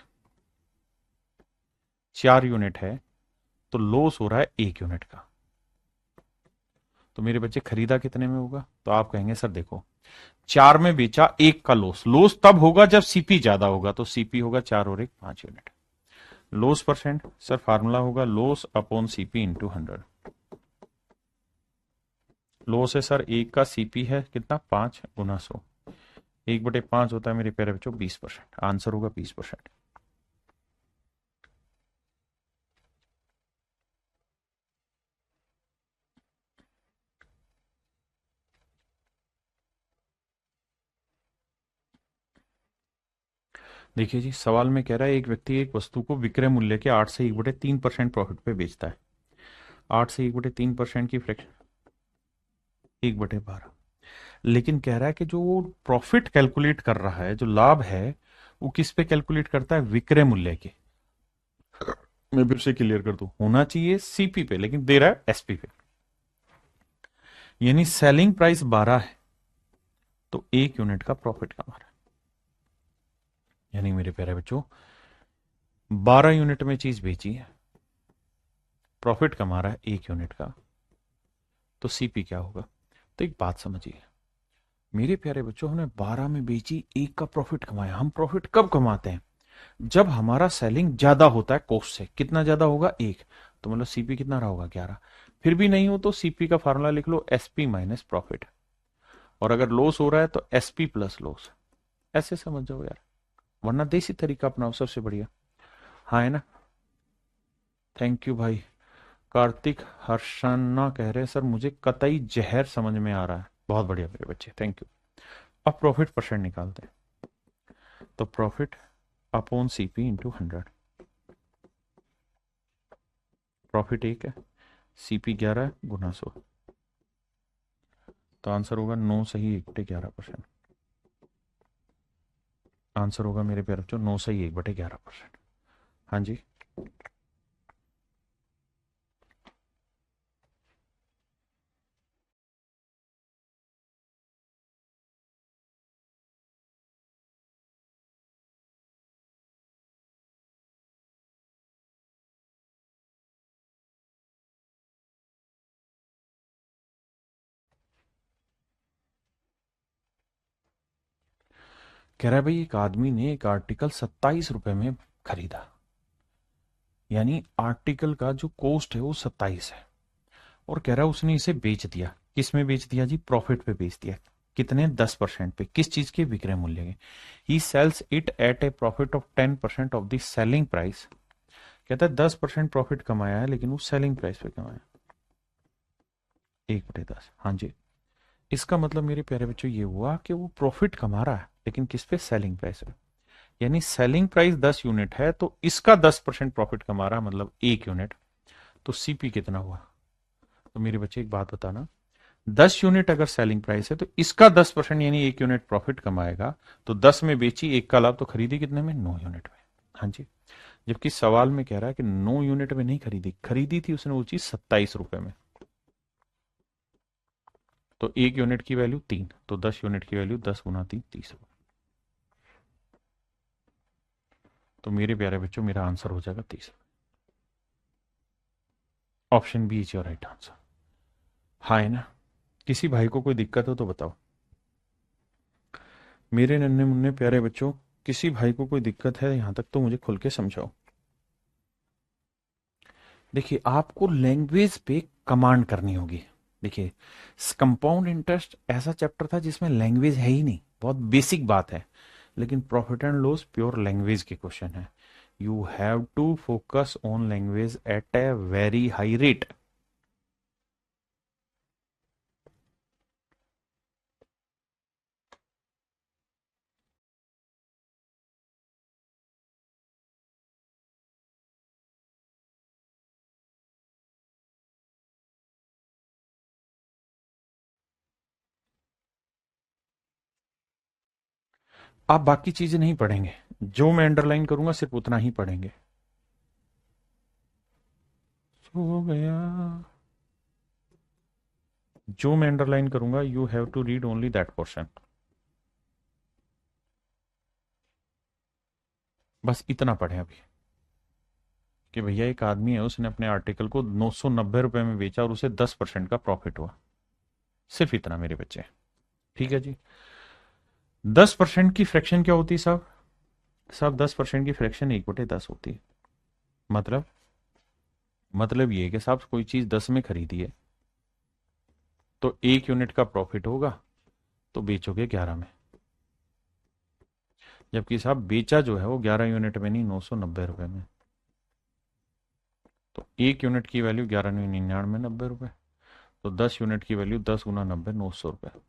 Speaker 1: 4 यूनिट है तो लॉस हो रहा है 1 यूनिट का। तो मेरे बच्चे खरीदा कितने में होगा, तो आप कहेंगे सर देखो 4 में बेचा, 1 का लॉस, लॉस तब होगा जब सीपी ज्यादा होगा, तो सीपी होगा 4 और 1 5 unit. Loss percent sir formula होगा loss upon CP into 100। Loss है सर 1 का, सीपी है कितना 5 × 100, 1/5 होता है मेरे प्यारे बच्चों 20%, आंसर होगा 20%। देखिए जी सवाल में कह रहा है एक व्यक्ति एक वस्तु को विक्रय मूल्य के 8 से 1/3% प्रॉफिट पे बेचता है। 8 से 1/3% की फ्रैक्शन 1/12, लेकिन कह रहा है कि जो वो प्रॉफिट कैलकुलेट कर रहा है, जो लाभ है, वो किस पे कैलकुलेट करता है, विक्रय मूल्य के। मैं फिर से क्लियर कर दूं, होना चाहिए सीपी पे लेकिन दे रहा है एसपी पे। यानी सेलिंग प्राइस 12 है तो 1 यूनिट का प्रॉफिट कमा रहा है। यानी मेरे प्यारे बच्चों 12 यूनिट में चीज बेची है, प्रॉफिट कमा रहा है 1 यूनिट का, तो सीपी क्या होगा। तो एक बात समझिए मेरे प्यारे बच्चों, हमने 12 में बेची, 1 का प्रॉफिट कमाया। हम प्रॉफिट कब कमाते हैं, जब हमारा सेलिंग ज्यादा होता है कॉस्ट से। कितना ज्यादा होगा, 1, तो मतलब सीपी कितना रहा होगा, 11। फिर भी नहीं हो तो सीपी का फार्मूला लिख लो एसपी माइनस प्रॉफिट, और अगर लॉस हो रहा है तो एसपी प्लस लॉस। ऐसे समझ जाओ यार, वरना देसी तरीका अपनाओ सबसे बढ़िया। हाँ है ना, थैंक यू भाई। कार्तिक हर्षाना कह रहे हैं सर मुझे कतई जहर समझ में आ रहा है। बहुत बढ़िया मेरे बच्चे, थैंक यू। अब प्रॉफिट परसेंट निकालते हैं, तो profit upon CP into 100। Profit 1 है, CP 11 गुना 100, तो आंसर होगा 9 सही 1/11%। आंसर होगा मेरे प्यारे बच्चों 9 सही 1/11%। हाँ जी। कह रहा है भाई एक आदमी ने एक आर्टिकल 27 रुपए में खरीदा, यानी आर्टिकल का जो कॉस्ट है वो 27 है, और कह रहा है उसने इसे बेच दिया। किस में बेच दिया जी? प्रॉफिट पे बेच दिया। कितने? 10% पे। किस चीज के? विक्रय मूल्य के। He sells it at a profit of 10% of the selling price. कहता है 10% प्रॉफिट कमाया है, लेकिन वो सेलिंग प्राइस पे कमाया 1/10। हाँ जी। इसका मतलब मेरे प्यारे बच्चों ये हुआ कि वो प्रॉफिट कमा रहा है, लेकिन किस पे? सेलिंग प्राइस पे। यानी सेलिंग प्राइस 10 यूनिट है, तो इसका 10% प्रॉफिट कमा रहा है, मतलब 1 यूनिट। तो सीपी कितना हुआ? तो मेरे बच्चे एक बात बताना, 10 यूनिट अगर सेलिंग प्राइस है तो इसका 10% यानी 1 यूनिट प्रॉफिट कमाएगा। तो 10 में बेची, एक का लाभ, तो खरीदी कितने में? 9 यूनिट में। हाँ जी। जबकि सवाल में कह रहा है कि 9 यूनिट में नहीं खरीदी, खरीदी थी उसने वो चीज 27 रुपए में। तो 1 यूनिट की वैल्यू 3, तो 10 यूनिट की वैल्यू 10 गुना 3, 30। तो मेरे प्यारे बच्चों मेरा आंसर हो जाएगा 30। Option B is your right answer. हाँ है ना? किसी भाई को कोई दिक्कत हो तो बताओ। मेरे नन्हे मुन्ने प्यारे बच्चों, किसी भाई को कोई दिक्कत है यहां तक तो मुझे खुल के समझाओ। देखिए आपको लैंग्वेज पे कमांड करनी होगी। देखिए कंपाउंड इंटरेस्ट ऐसा चैप्टर था जिसमें लैंग्वेज है ही नहीं, बहुत बेसिक बात है। लेकिन profit and loss pure language के क्वेश्चन है। You have to focus on language at a very high rate. आप बाकी चीजें नहीं पढ़ेंगे, जो मैं अंडरलाइन करूंगा सिर्फ उतना ही पढ़ेंगे। हो गया। जो मैं अंडरलाइन करूंगा you have to read only that portion. बस इतना पढ़े अभी, कि भैया एक आदमी है उसने अपने आर्टिकल को 990 रुपए में बेचा और उसे 10% का प्रॉफिट हुआ। सिर्फ इतना मेरे बच्चे। ठीक है जी। 10% की फ्रैक्शन क्या होती है साहब? साहब 10% की फ्रैक्शन 1/10 होती है। मतलब मतलब ये है कि साहब कोई चीज 10 में खरीदी है तो 1 यूनिट का प्रॉफिट होगा, तो बेचोगे 11 में। जबकि साहब बेचा जो है वो 11 यूनिट में नहीं, 990 रुपए में। तो 1 यूनिट की वैल्यू 11×99 90 रुपए। तो 10 यूनिट की वैल्यू 10 × 90 900 रुपए।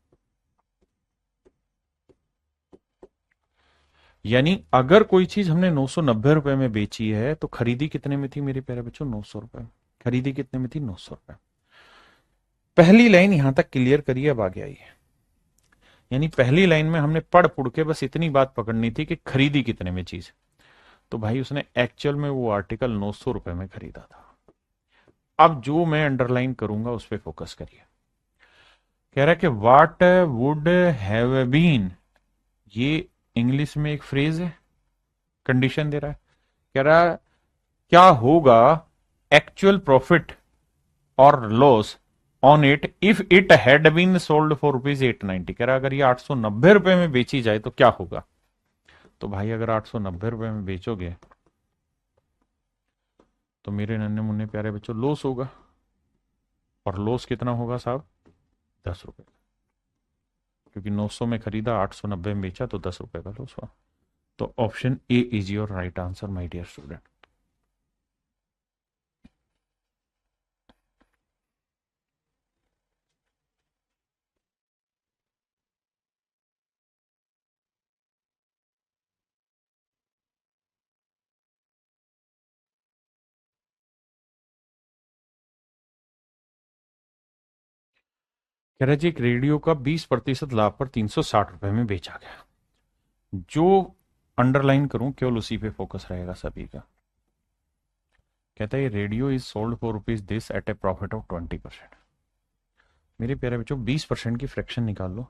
Speaker 1: यानी अगर कोई चीज हमने 990 रुपए में बेची है तो खरीदी कितने में थी मेरे प्यारे बच्चों? 900 रुपए। खरीदी कितने में थी? 900 रुपए। पहली लाइन यहां तक क्लियर करिए, अब आगे आइए। यानी पहली लाइन में हमने पढ़ पुढ़ के बस इतनी बात पकड़नी थी कि खरीदी कितने में चीज। तो भाई उसने एक्चुअल में वो आर्टिकल 900 रुपए में खरीदा था। अब जो मैं अंडरलाइन करूंगा उस पर फोकस करिए। कह रहा है कि वाट वुड हैव बीन, ये इंग्लिश में एक फ्रेज है, कंडीशन दे रहा है। कह रहा है क्या होगा एक्चुअल प्रॉफिट और loss on it if it had been sold for rupees 890। कह रहा है अगर ये 890 रुपए में बेची जाए तो क्या होगा? तो भाई अगर 890 रुपए में बेचोगे तो मेरे नन्हे मुन्ने प्यारे बच्चों लॉस होगा। और लॉस कितना होगा साहब? 10 रुपए। क्योंकि 900 में खरीदा, 890 में बेचा, तो 10 रुपए का लॉस हुआ। तो option A is your right answer my dear student. कह रहे जी एक रेडियो का 20% लाभ पर 360 रुपए में बेचा गया। जो अंडरलाइन करूं केवल उसी पे फोकस रहेगा सभी का। कहता है radio is sold for rupees this eight a profit of 20%। मेरे प्यारे बच्चों 20% की फ्रैक्शन निकाल लो।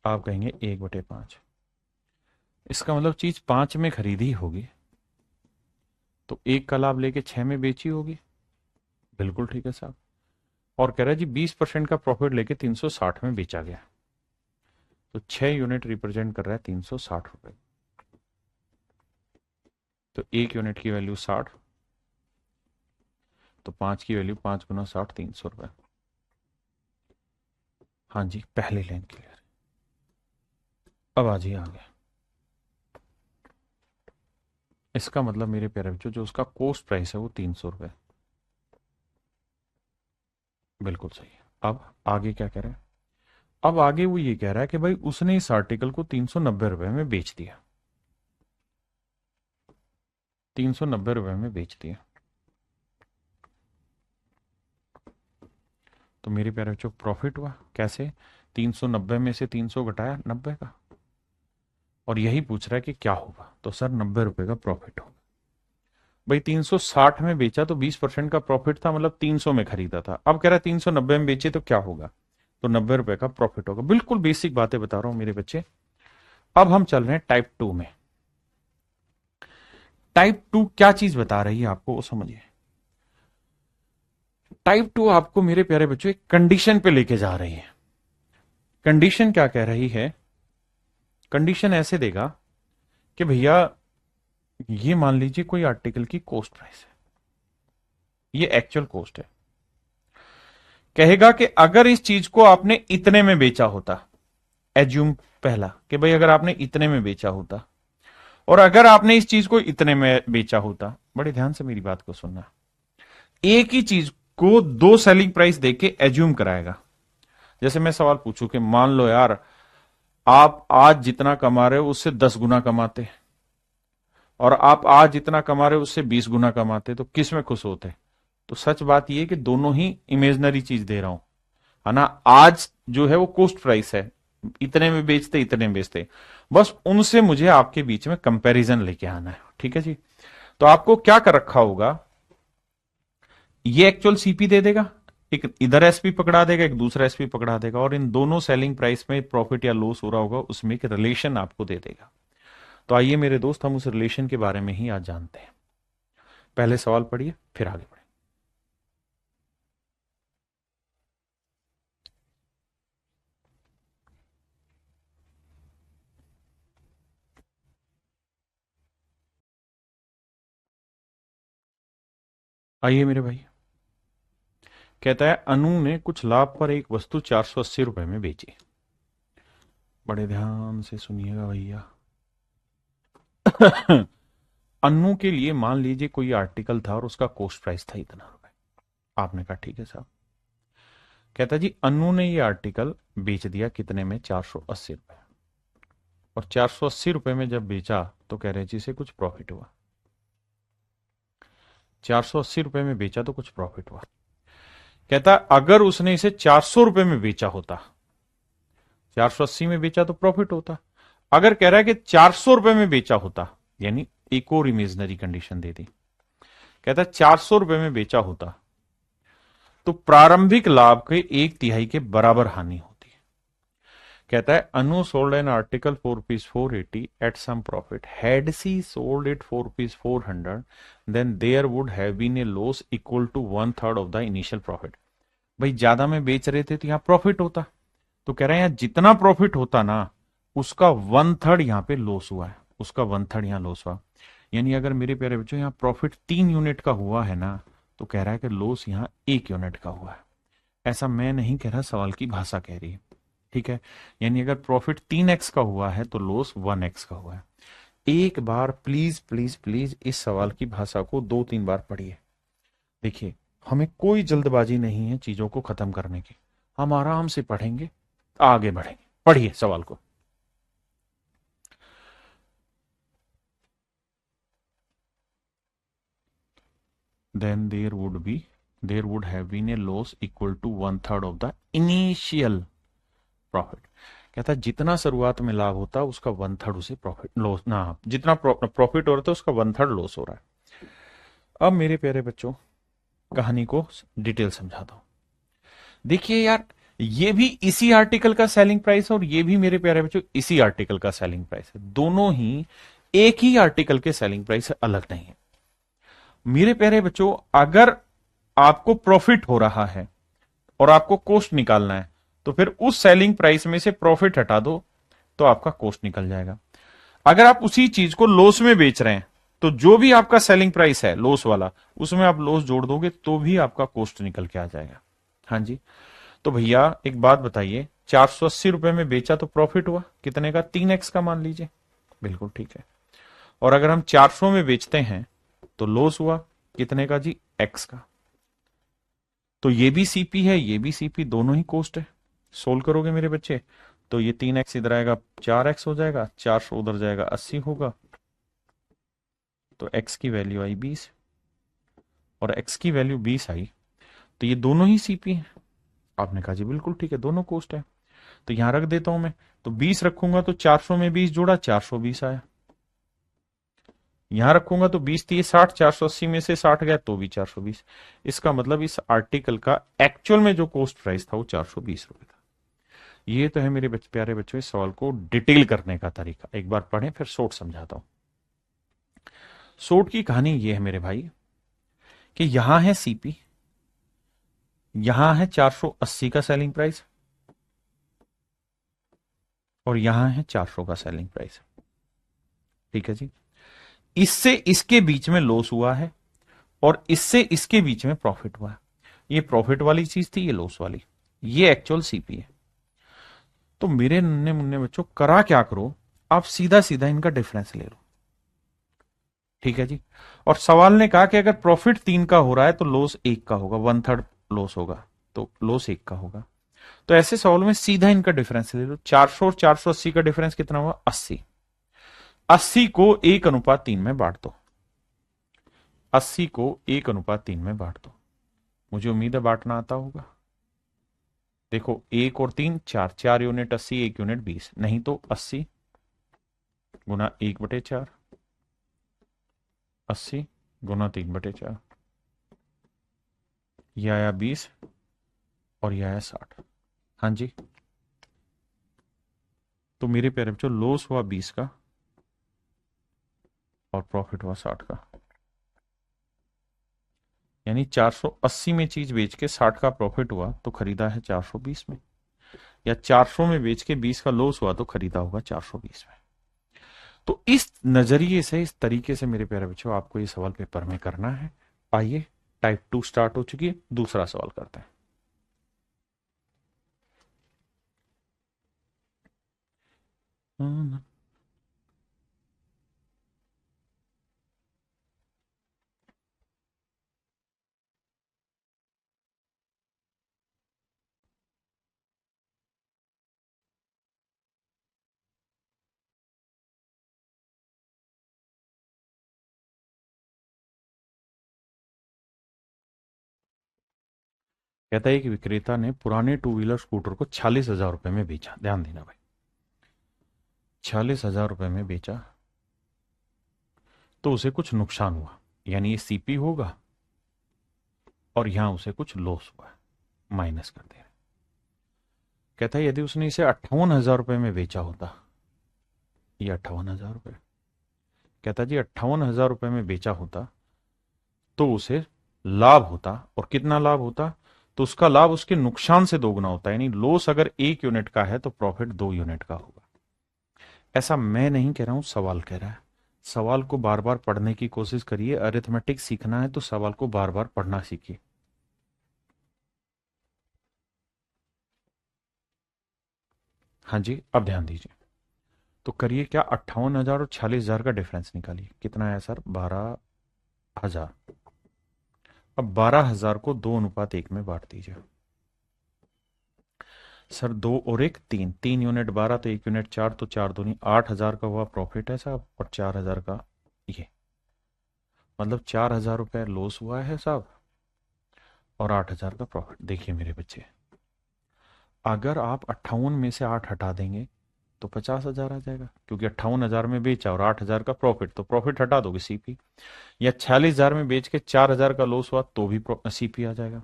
Speaker 1: आप कहेंगे 1/5। इसका मतलब चीज 5 में खरीदी होगी तो 1 का लाभ लेके 6 में बेची होगी। बिल्कुल ठीक है साहब। और कह रहा है जी 20% का प्रॉफिट लेके 360 में बेचा गया। तो 6 यूनिट रिप्रेजेंट कर रहा है 360 रुपए। तो 1 यूनिट की वैल्यू 60, तो 5 की वैल्यू 5 × 60 300 रुपए। हाँ जी पहली लाइन क्लियर। अब आज ही आ गया। इसका मतलब मेरे प्यारे बच्चों जो उसका कोस्ट प्राइस है वो 300 रुपए। बिल्कुल सही है। अब आगे क्या कह रहे हैं? अब आगे वो ये कह रहा है कि भाई उसने इस आर्टिकल को 390 रुपए में बेच दिया। 390 रुपए में बेच दिया। तो मेरे प्यारे बच्चों प्रॉफिट हुआ कैसे? 390 में से 300 घटाया 90 का, और यही पूछ रहा है कि क्या होगा। तो सर 90 रुपए का प्रॉफिट होगा। भाई 360 में बेचा तो 20% का प्रॉफिट था, मतलब 300 में खरीदा था। अब कह रहा है 390 में बेचे तो क्या होगा? तो 90 रुपए का प्रॉफिट होगा। बिल्कुल बेसिक बातें बता रहा हूं मेरे बच्चे। अब हम चल रहे हैं टाइप 2 में। टाइप 2 क्या चीज बता रही है आपको वो समझिए। टाइप 2 आपको मेरे प्यारे बच्चों एक कंडीशन पे लेके जा रही है। कंडीशन क्या कह रही है? कंडीशन ऐसे देगा कि भैया ये मान लीजिए कोई आर्टिकल की कॉस्ट प्राइस है, ये एक्चुअल कॉस्ट है। कहेगा कि अगर इस चीज को आपने इतने में बेचा होता, एज्यूम पहला कि भाई अगर आपने इतने में बेचा होता, और अगर आपने इस चीज को इतने में बेचा होता, बड़े ध्यान से मेरी बात को सुनना। एक ही चीज को दो सेलिंग प्राइस देके एज्यूम कराएगा। जैसे मैं सवाल पूछूं कि मान लो यार आप आज जितना कमा रहे हो उससे 10 गुना कमाते, और आप आज जितना कमा रहे हो उससे 20 गुना कमाते, तो किस में खुश होते? तो सच बात यह कि दोनों ही इमेजनरी चीज दे रहा हूं, है ना। आज जो है वो कॉस्ट प्राइस है, इतने में बेचते इतने में बेचते, बस उनसे मुझे आपके बीच में कंपैरिजन लेके आना है। ठीक है जी। तो आपको क्या कर रखा होगा, ये एक्चुअल सीपी दे देगा, एक इधर एसपी पकड़ा देगा, एक दूसरा एसपी पकड़ा देगा, और इन दोनों सेलिंग प्राइस में प्रॉफिट या लॉस हो रहा होगा उसमें एक रिलेशन आपको दे देगा। तो आइए मेरे दोस्त हम उस रिलेशन के बारे में ही आज जानते हैं। पहले सवाल पढ़िए फिर आगे बढ़े। आइए मेरे भाई। कहता है अनु ने कुछ लाभ पर एक वस्तु 480 रुपए में बेची। बड़े ध्यान से सुनिएगा भैया। अनु के लिए मान लीजिए कोई आर्टिकल था और उसका कॉस्ट प्राइस था इतना रुपए। आपने कहा ठीक है साहब। कहता जी अनु ने ये आर्टिकल बेच दिया कितने में? 480 रुपए। और 480 रुपए में जब बेचा तो कह रहे जी से कुछ प्रॉफिट हुआ। 480 रुपए में बेचा तो कुछ प्रॉफिट हुआ। कहता अगर उसने इसे 400 रुपए में बेचा होता, 480 में बेचा तो प्रॉफिट होता। अगर कह रहा है कि 400 रुपए में बेचा होता, यानी एक और इमेजनरी कंडीशन दे दी। कहता है 400 रुपए में बेचा होता तो प्रारंभिक लाभ के 1/3 के बराबर हानि होती है। कहता है Anu sold an article for rupees 480 at some profit, had she sold it for rupees 400 then there would have been a loss equal to 1/3 of the initial profit. भाई ज्यादा में बेच रहे थे तो यहां प्रॉफिट होता, तो कह रहे हैं यहां जितना प्रॉफिट होता ना उसका 1/3 यहां पे लॉस हुआ है, उसका 1/3 यहां लॉस हुआ। यानी अगर मेरे प्यारे बच्चों यहाँ प्रॉफिट 3 यूनिट का हुआ है ना, तो कह रहा है कि लॉस यहाँ 1 यूनिट का हुआ है। ऐसा मैं नहीं कह रहा, सवाल की भाषा कह रही है। ठीक है। यानी अगर प्रॉफिट 3x का हुआ है तो लॉस 1x का हुआ है। एक बार प्लीज प्लीज प्लीज इस सवाल की भाषा को 2-3 बार पढ़िए। देखिए हमें कोई जल्दबाजी नहीं है चीजों को खत्म करने की, हम आराम से पढ़ेंगे, आगे बढ़ेंगे। पढ़िए सवाल को। Then there would be there would have been a loss equal to 1/3 of the initial profit. कहता है जितना शुरुआत में लाभ होता है उसका 1/3 उसे प्रॉफिट लॉस ना, जितना प्रॉफिट हो रहा था उसका 1/3 लॉस हो रहा है। अब मेरे प्यारे बच्चों कहानी को डिटेल समझाता हूं। देखिए यार, ये भी इसी आर्टिकल का सेलिंग प्राइस है और ये भी मेरे प्यारे बच्चों इसी आर्टिकल का सेलिंग प्राइस है। दोनों ही एक ही आर्टिकल के सेलिंग प्राइस है, अलग नहीं है। मेरे प्यारे बच्चों अगर आपको प्रॉफिट हो रहा है और आपको कॉस्ट निकालना है तो फिर उस सेलिंग प्राइस में से प्रॉफिट हटा दो तो आपका कॉस्ट निकल जाएगा। अगर आप उसी चीज को लॉस में बेच रहे हैं तो जो भी आपका सेलिंग प्राइस है लॉस वाला, उसमें आप लॉस जोड़ दोगे तो भी आपका कॉस्ट निकल के आ जाएगा। हाँ जी, तो भैया एक बात बताइए, 480 रुपए में बेचा तो प्रॉफिट हुआ कितने का? 3x का मान लीजिए। बिल्कुल ठीक है। और अगर हम 400 में बेचते हैं तो लॉस हुआ कितने का जी? x का। तो ये भी सीपी है, ये भी सीपी, दोनों ही कॉस्ट है। सोल्व करोगे मेरे बच्चे तो ये 3x इधर आएगा 4x हो जाएगा, 400 उधर जाएगा 80 होगा, तो x की वैल्यू आई 20 और x की वैल्यू 20 आई, तो ये दोनों ही सीपी है। आपने कहा जी बिल्कुल ठीक है, दोनों कॉस्ट है, तो यहां रख देता हूं मैं। तो 20 रखूंगा तो 400 में 20 जोड़ा 420 आया, यहां रखूंगा तो 20 थी 60, 480 में से 60 गया तो भी 420। इसका मतलब इस आर्टिकल का एक्चुअल में जो कॉस्ट प्राइस था वो 420 रुपए था। ये तो है मेरे प्यारे बच्चों इस सवाल को डिटेल करने का तरीका। एक बार पढ़ें फिर शॉर्ट समझाता हूं। शॉर्ट की कहानी ये है मेरे भाई कि यहां है सीपी, यहां है 480 का सेलिंग प्राइस और यहां है 400 का सेलिंग प्राइस। ठीक है जी, इससे इसके बीच में लॉस हुआ है और इससे इसके बीच में प्रॉफिट हुआ है। ये प्रॉफिट वाली चीज थी, ये लॉस वाली, ये एक्चुअल सीपी है। तो मेरे नन्हे मुन्ने बच्चों करा क्या करो, आप सीधा सीधा इनका डिफरेंस ले लो। ठीक है जी, और सवाल ने कहा कि अगर प्रॉफिट 3 का हो रहा है तो लॉस 1 का होगा, 1/3 लॉस होगा, तो लॉस 1 का होगा। तो ऐसे सवाल में सीधा इनका डिफरेंस ले लो। 400 और 480 का डिफरेंस कितना हुआ? 80। 80 को 1:3 में बांट दो, 80 को 1:3 में बांट दो। मुझे उम्मीद है बांटना आता होगा। देखो 1 और 3 4, 4 यूनिट 80, 1 यूनिट 20, नहीं तो 80 गुना 1/4, 80 गुना 3/4, यह आया 20 और यह आया 60। हाँ जी, तो मेरे प्यारे बच्चों लॉस हुआ 20 का और प्रॉफिट हुआ 60 का। यानी 480 में चीज बेच के 60 का प्रॉफिट हुआ तो खरीदा है 420 में, या 400 में बेच के 20 का लॉस हुआ तो खरीदा होगा 420 में। तो इस नजरिए से, इस तरीके से मेरे प्यारे बच्चों आपको ये सवाल पेपर में करना है। आइए टाइप 2 स्टार्ट हो चुकी है, दूसरा सवाल करते हैं। कहता है कि विक्रेता ने पुराने 2 व्हीलर स्कूटर को 46,000 रुपए में बेचा। ध्यान देना भाई, 46,000 रुपए में बेचा तो उसे कुछ नुकसान हुआ, यानी ये सीपी होगा और यहां उसे कुछ लॉस हुआ, माइनस कर दे। कहता है यदि उसने इसे 58,000 रुपए में बेचा होता, ये 58,000 रुपए, कहता जी 58,000 रुपए में बेचा होता तो उसे लाभ होता, और कितना लाभ होता? तो उसका लाभ उसके नुकसान से दोगुना होता है, यानी लॉस अगर 1 यूनिट का है तो प्रॉफिट 2 यूनिट का होगा। ऐसा मैं नहीं कह रहा हूं, सवाल कह रहा है। सवाल को बार बार पढ़ने की कोशिश करिए। अरिथमेटिक सीखना है तो सवाल को बार बार पढ़ना सीखिए। हाँ जी, अब ध्यान दीजिए। तो करिए क्या, 58,000 और 46,000 का डिफरेंस निकालिए। कितना है सर? 12,000। अब 12,000 को 2:1 में बांट दीजिए। सर 2 और 1 3, 3 यूनिट 12 तो 1 यूनिट 4, तो 4 दूनी 8,000 का हुआ प्रॉफिट है साहब, और 4,000 का ये, मतलब 4,000 रुपए लॉस हुआ है साहब, और 8,000 का प्रॉफिट। देखिए मेरे बच्चे, अगर आप 58 में से 8 हटा देंगे तो 50,000 आ जाएगा, क्योंकि 58,000 में बेचा और 8,000 का प्रॉफिट, तो प्रॉफिट हटा दोगे सीपी। या 46,000 में बेच के 4,000 का लॉस हुआ तो भी सीपी आ जाएगा।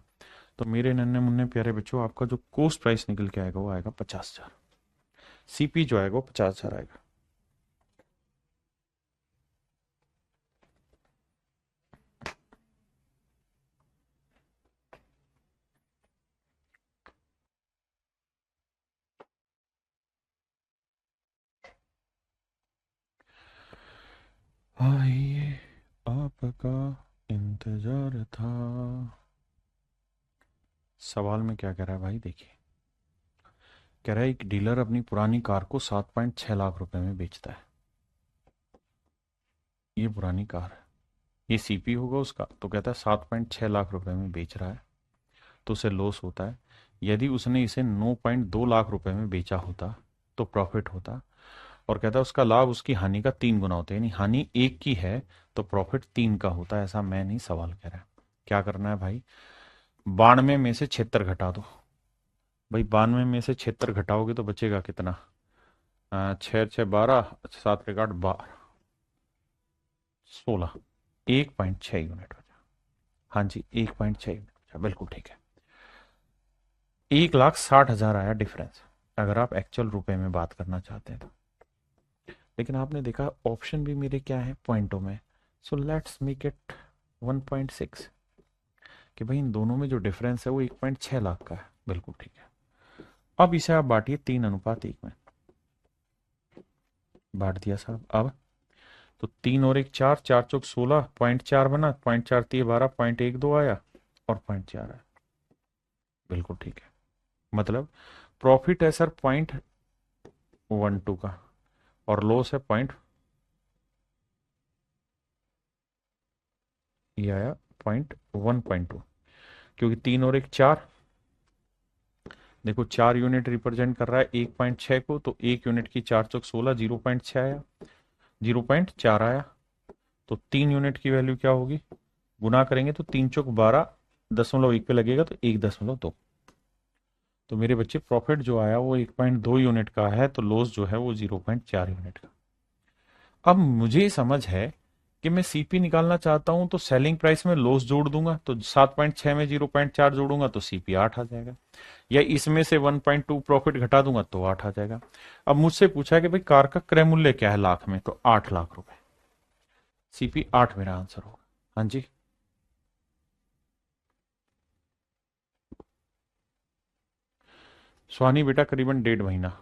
Speaker 1: तो मेरे नन्हे मुन्ने प्यारे बच्चों, आपका जो कोस्ट प्राइस निकल के आएगा वो आएगा 50,000। सीपी जो आएगा वो 50,000 आएगा। आइए आपका इंतजार था। सवाल में क्या कह रहा है भाई, देखिए। कह रहा है एक डीलर अपनी पुरानी कार को 7.6 लाख रुपए में बेचता है। ये पुरानी कार है, ये सीपी होगा उसका, तो कहता है 7.6 लाख रुपए में बेच रहा है, तो उसे लॉस होता है। यदि उसने इसे 9.2 लाख रुपए में बेचा होता तो प्रॉफिट होता। और कहता है उसका लाभ उसकी हानि का 3 गुना होता है, यानी हानि 1 की है तो प्रॉफिट 3 का होता है। ऐसा मैं नहीं, सवाल कह रहा है। क्या करना है भाई, 92 में से 76 घटा दो। भाई 92 में से 76 घटाओगे तो बचेगा कितना? 6 6 12, 7 1 8 12, 16, 1.6 यूनिट बचा। हाँ जी, 1.6 यूनिट बचा, बिल्कुल ठीक है। 1,60,000 आया डिफरेंस, अगर आप एक्चुअल रुपए में बात करना चाहते हैं तो। लेकिन आपने देखा ऑप्शन भी मेरे क्या है, पॉइंटों में। सो लेट्स मेक इट 1.6, कि भाई इन दोनों में जो डिफरेंस है वो 1.6 लाख का है, बिल्कुल ठीक है। अब इसे आप बांटिए 3:1 में। बांट दिया साहब। अब तो 3 और 1 4, 4 चौक 16, 0.4 बना, 0.4 × 3 = 12, 0.12 आया और 0.4 आया, बिल्कुल ठीक है। मतलब प्रॉफिट है सर 0.12 का और लॉस है ये आया 0.1.2, क्योंकि 3 और 1 4। देखो 4 यूनिट रिप्रेजेंट कर रहा है 1.6 को, तो 1 यूनिट की 4 चौक 16, 0.6 आया, 0.4 आया। तो 3 यूनिट की वैल्यू क्या होगी, गुना करेंगे तो 3 चौक 12, 1 पे लगेगा तो 1.2। तो मेरे बच्चे प्रॉफिट जो आया वो 1.2 यूनिट का है, तो लॉस जो है वो 0.4 यूनिट का। अब मुझे समझ है कि मैं सीपी निकालना चाहता हूं, तो सेलिंग प्राइस में लॉस जोड़ दूंगा, तो 7.6 में 0.4 जोड़ूंगा तो सीपी 8 आ जाएगा। या इसमें से 1.2 प्रॉफिट घटा दूंगा तो 8 आ जाएगा। अब मुझसे पूछा है कि भाई कार का क्रय मूल्य क्या है लाख में, तो 8 लाख रुपए। सीपी 8 मेरा आंसर होगा। हाँ जी। सुहानी बेटा करीबन 1.5 महीना।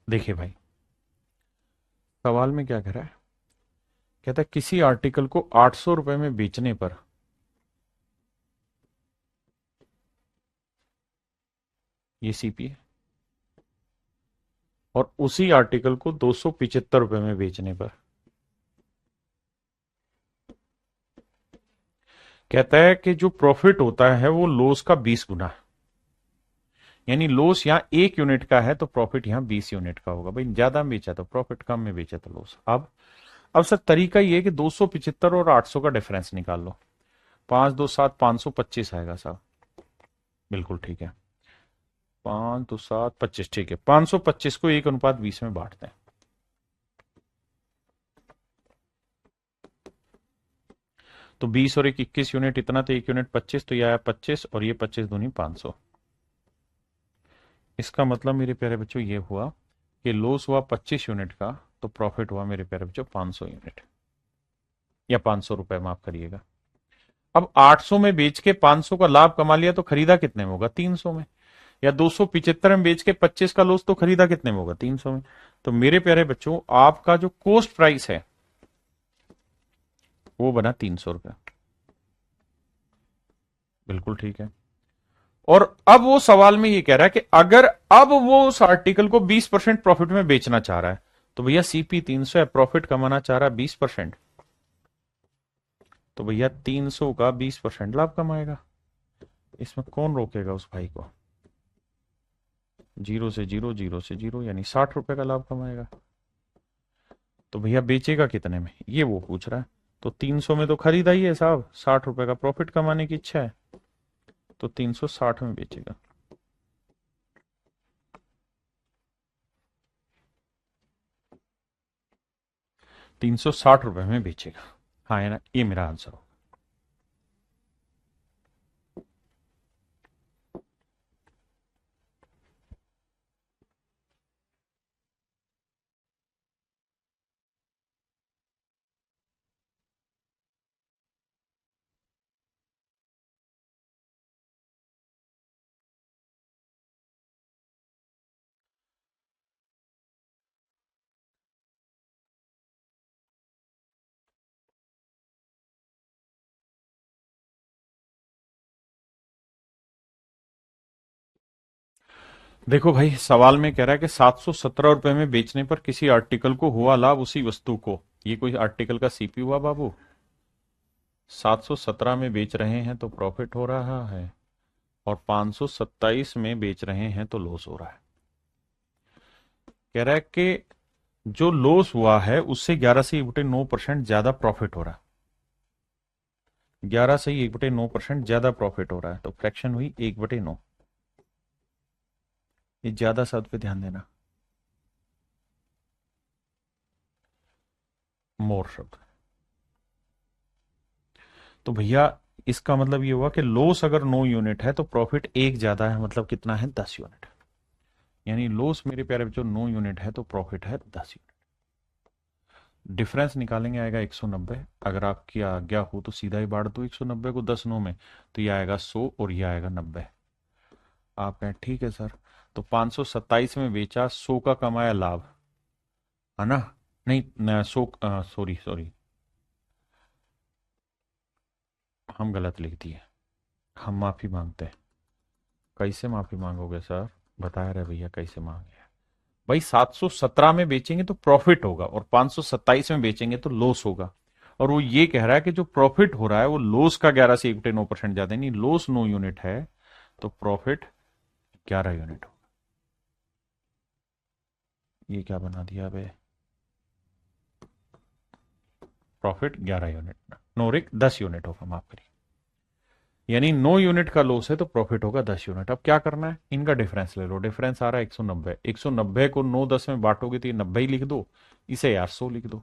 Speaker 1: देखिए भाई, सवाल में क्या कह रहा है, कहता है किसी आर्टिकल को 800 रुपए में बेचने पर ये सीपी है, और उसी आर्टिकल को 275 रुपए में बेचने पर कहता है कि जो प्रॉफिट होता है वो लॉस का 20 गुना है। यानी लॉस यहाँ 1 यूनिट का है तो प्रॉफिट यहाँ 20 यूनिट का होगा। भाई ज्यादा में बेचा तो प्रॉफिट, कम में बेचा तो लॉस। अब सर तरीका ये है कि 275 और 800 का डिफरेंस निकाल लो। 5 2 7, 525 आएगा साहब, बिल्कुल ठीक है। 5 2 7 25, ठीक है। 525 को 1:20 में बांटते हैं। तो 20 और 1 21 यूनिट, इतना तो 1 यूनिट 25, तो ये आया 25, और ये 25 दूनी 500। इसका मतलब मेरे प्यारे बच्चों ये हुआ कि लॉस हुआ 25 यूनिट का, तो प्रॉफिट हुआ मेरे प्यारे बच्चों 500 यूनिट, या 500 रुपए माफ करिएगा। अब 800 में बेच के 500 का लाभ कमा लिया तो खरीदा कितने में होगा, 300 में। या 275 में बेच के 25 का लॉस तो खरीदा कितने में होगा, 300 में। तो मेरे प्यारे बच्चों आपका जो कोस्ट प्राइस है वो बना 300 रुपया, बिल्कुल ठीक है। और अब वो सवाल में ये कह रहा है कि अगर अब वो उस आर्टिकल को 20% प्रॉफिट में बेचना चाह रहा है, तो भैया सीपी 300 है, प्रॉफिट कमाना चाह रहा है 20%, तो भैया 300 का 20% लाभ कमाएगा। इसमें कौन रोकेगा उस भाई को? जीरो से जीरो, जीरो से जीरो, यानी 60 रुपए का लाभ कमाएगा। तो भैया बेचेगा कितने में, ये वो पूछ रहा है। तो 300 में तो खरीदा ही है साहब, 60 रुपए का प्रॉफिट कमाने की इच्छा है, तो 360 में बेचेगा। 360 रुपए में बेचेगा। हाँ है ना, ये मेरा आंसर हो। देखो भाई, सवाल में कह रहा है कि 717 रुपए में बेचने पर किसी आर्टिकल को हुआ लाभ उसी वस्तु को। ये कोई आर्टिकल का सीपी हुआ बाबू? 717 में बेच रहे हैं तो प्रॉफिट हो रहा है, और 527 में बेच रहे हैं तो लॉस हो रहा है। कह रहा है कि जो लॉस हुआ है उससे 11 से 1/9% ज्यादा प्रॉफिट हो रहा है। 11 से 1/9% ज्यादा प्रॉफिट हो रहा है, तो फ्रैक्शन हुई 1/9। ये ज्यादा शब्द पे ध्यान देना, मोर शब्द। तो भैया इसका मतलब ये हुआ कि लॉस अगर 9 यूनिट है तो प्रॉफिट एक ज्यादा है, मतलब कितना है, 10 यूनिट। यानी लॉस मेरे प्यारे बच्चों 9 यूनिट है तो प्रॉफिट है 10 यूनिट। डिफरेंस निकालेंगे, आएगा 190। अगर आपकी आज्ञा हो तो सीधा ही बांट दो 190 को 10 9 में, तो ये आएगा 100 और ये आएगा 90। आप कहें ठीक है सर, तो 527 में बेचा, 100 का कमाया लाभ, है ना? नहीं, 100, सॉरी सॉरी, हम गलत लिख दिए, हम माफी मांगते हैं। कैसे माफी मांगोगे सर, बताया रहे भैया कैसे मांगे। भाई 717 में बेचेंगे तो प्रॉफिट होगा, और 527 में बेचेंगे तो लॉस होगा। और वो ये कह रहा है कि जो प्रॉफिट हो रहा है वो लॉस का 11 से 1/9% ज्यादा, नहीं, लॉस 9 यूनिट है तो प्रॉफिट 11 यूनिट होगा। ये क्या बना दिया बे, प्रॉफिट 11 यूनिट, नोरिक 10 यूनिट होगा, माफ करिए। यानी 9 यूनिट का लॉस है तो प्रॉफिट होगा 10 यूनिट। अब क्या करना है, इनका डिफरेंस ले लो। डिफरेंस आ रहा है 190। 190 को 9 10 में बांटोगे तो ये 90 ही लिख दो, इसे यार 100 लिख दो।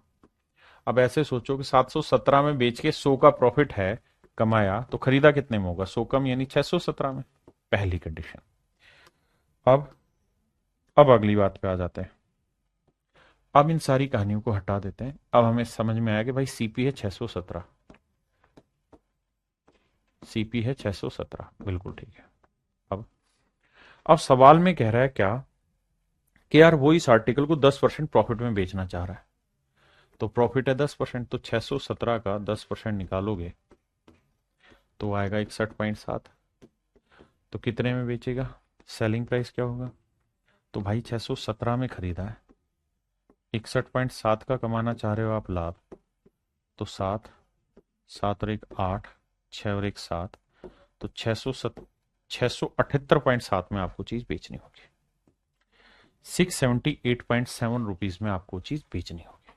Speaker 1: अब ऐसे सोचो कि 717 में बेच के 100 का प्रॉफिट है कमाया, तो खरीदा कितने में होगा, 100 कम, यानी 617 में। पहली कंडीशन। अब अब अगली बात पे आ जाते हैं। अब इन सारी कहानियों को हटा देते हैं। अब हमें समझ में आया कि भाई सीपी है 617, सीपी है 617, बिल्कुल ठीक है। अब अब सवाल में कह रहा है क्या, कि यार वो इस आर्टिकल को 10% प्रॉफिट में बेचना चाह रहा है। तो प्रॉफिट है 10%, तो 617 का 10% निकालोगे तो आएगा 61.7। तो कितने में बेचेगा, सेलिंग प्राइस क्या होगा? तो भाई 617 में खरीदा है, 61.7 का कमाना चाह रहे हो आप लाभ, तो 7, 7 और 1 8, 6 और 1 7, तो 678.7 में आपको चीज बेचनी होगी। 678.7 रुपीज में आपको चीज बेचनी होगी।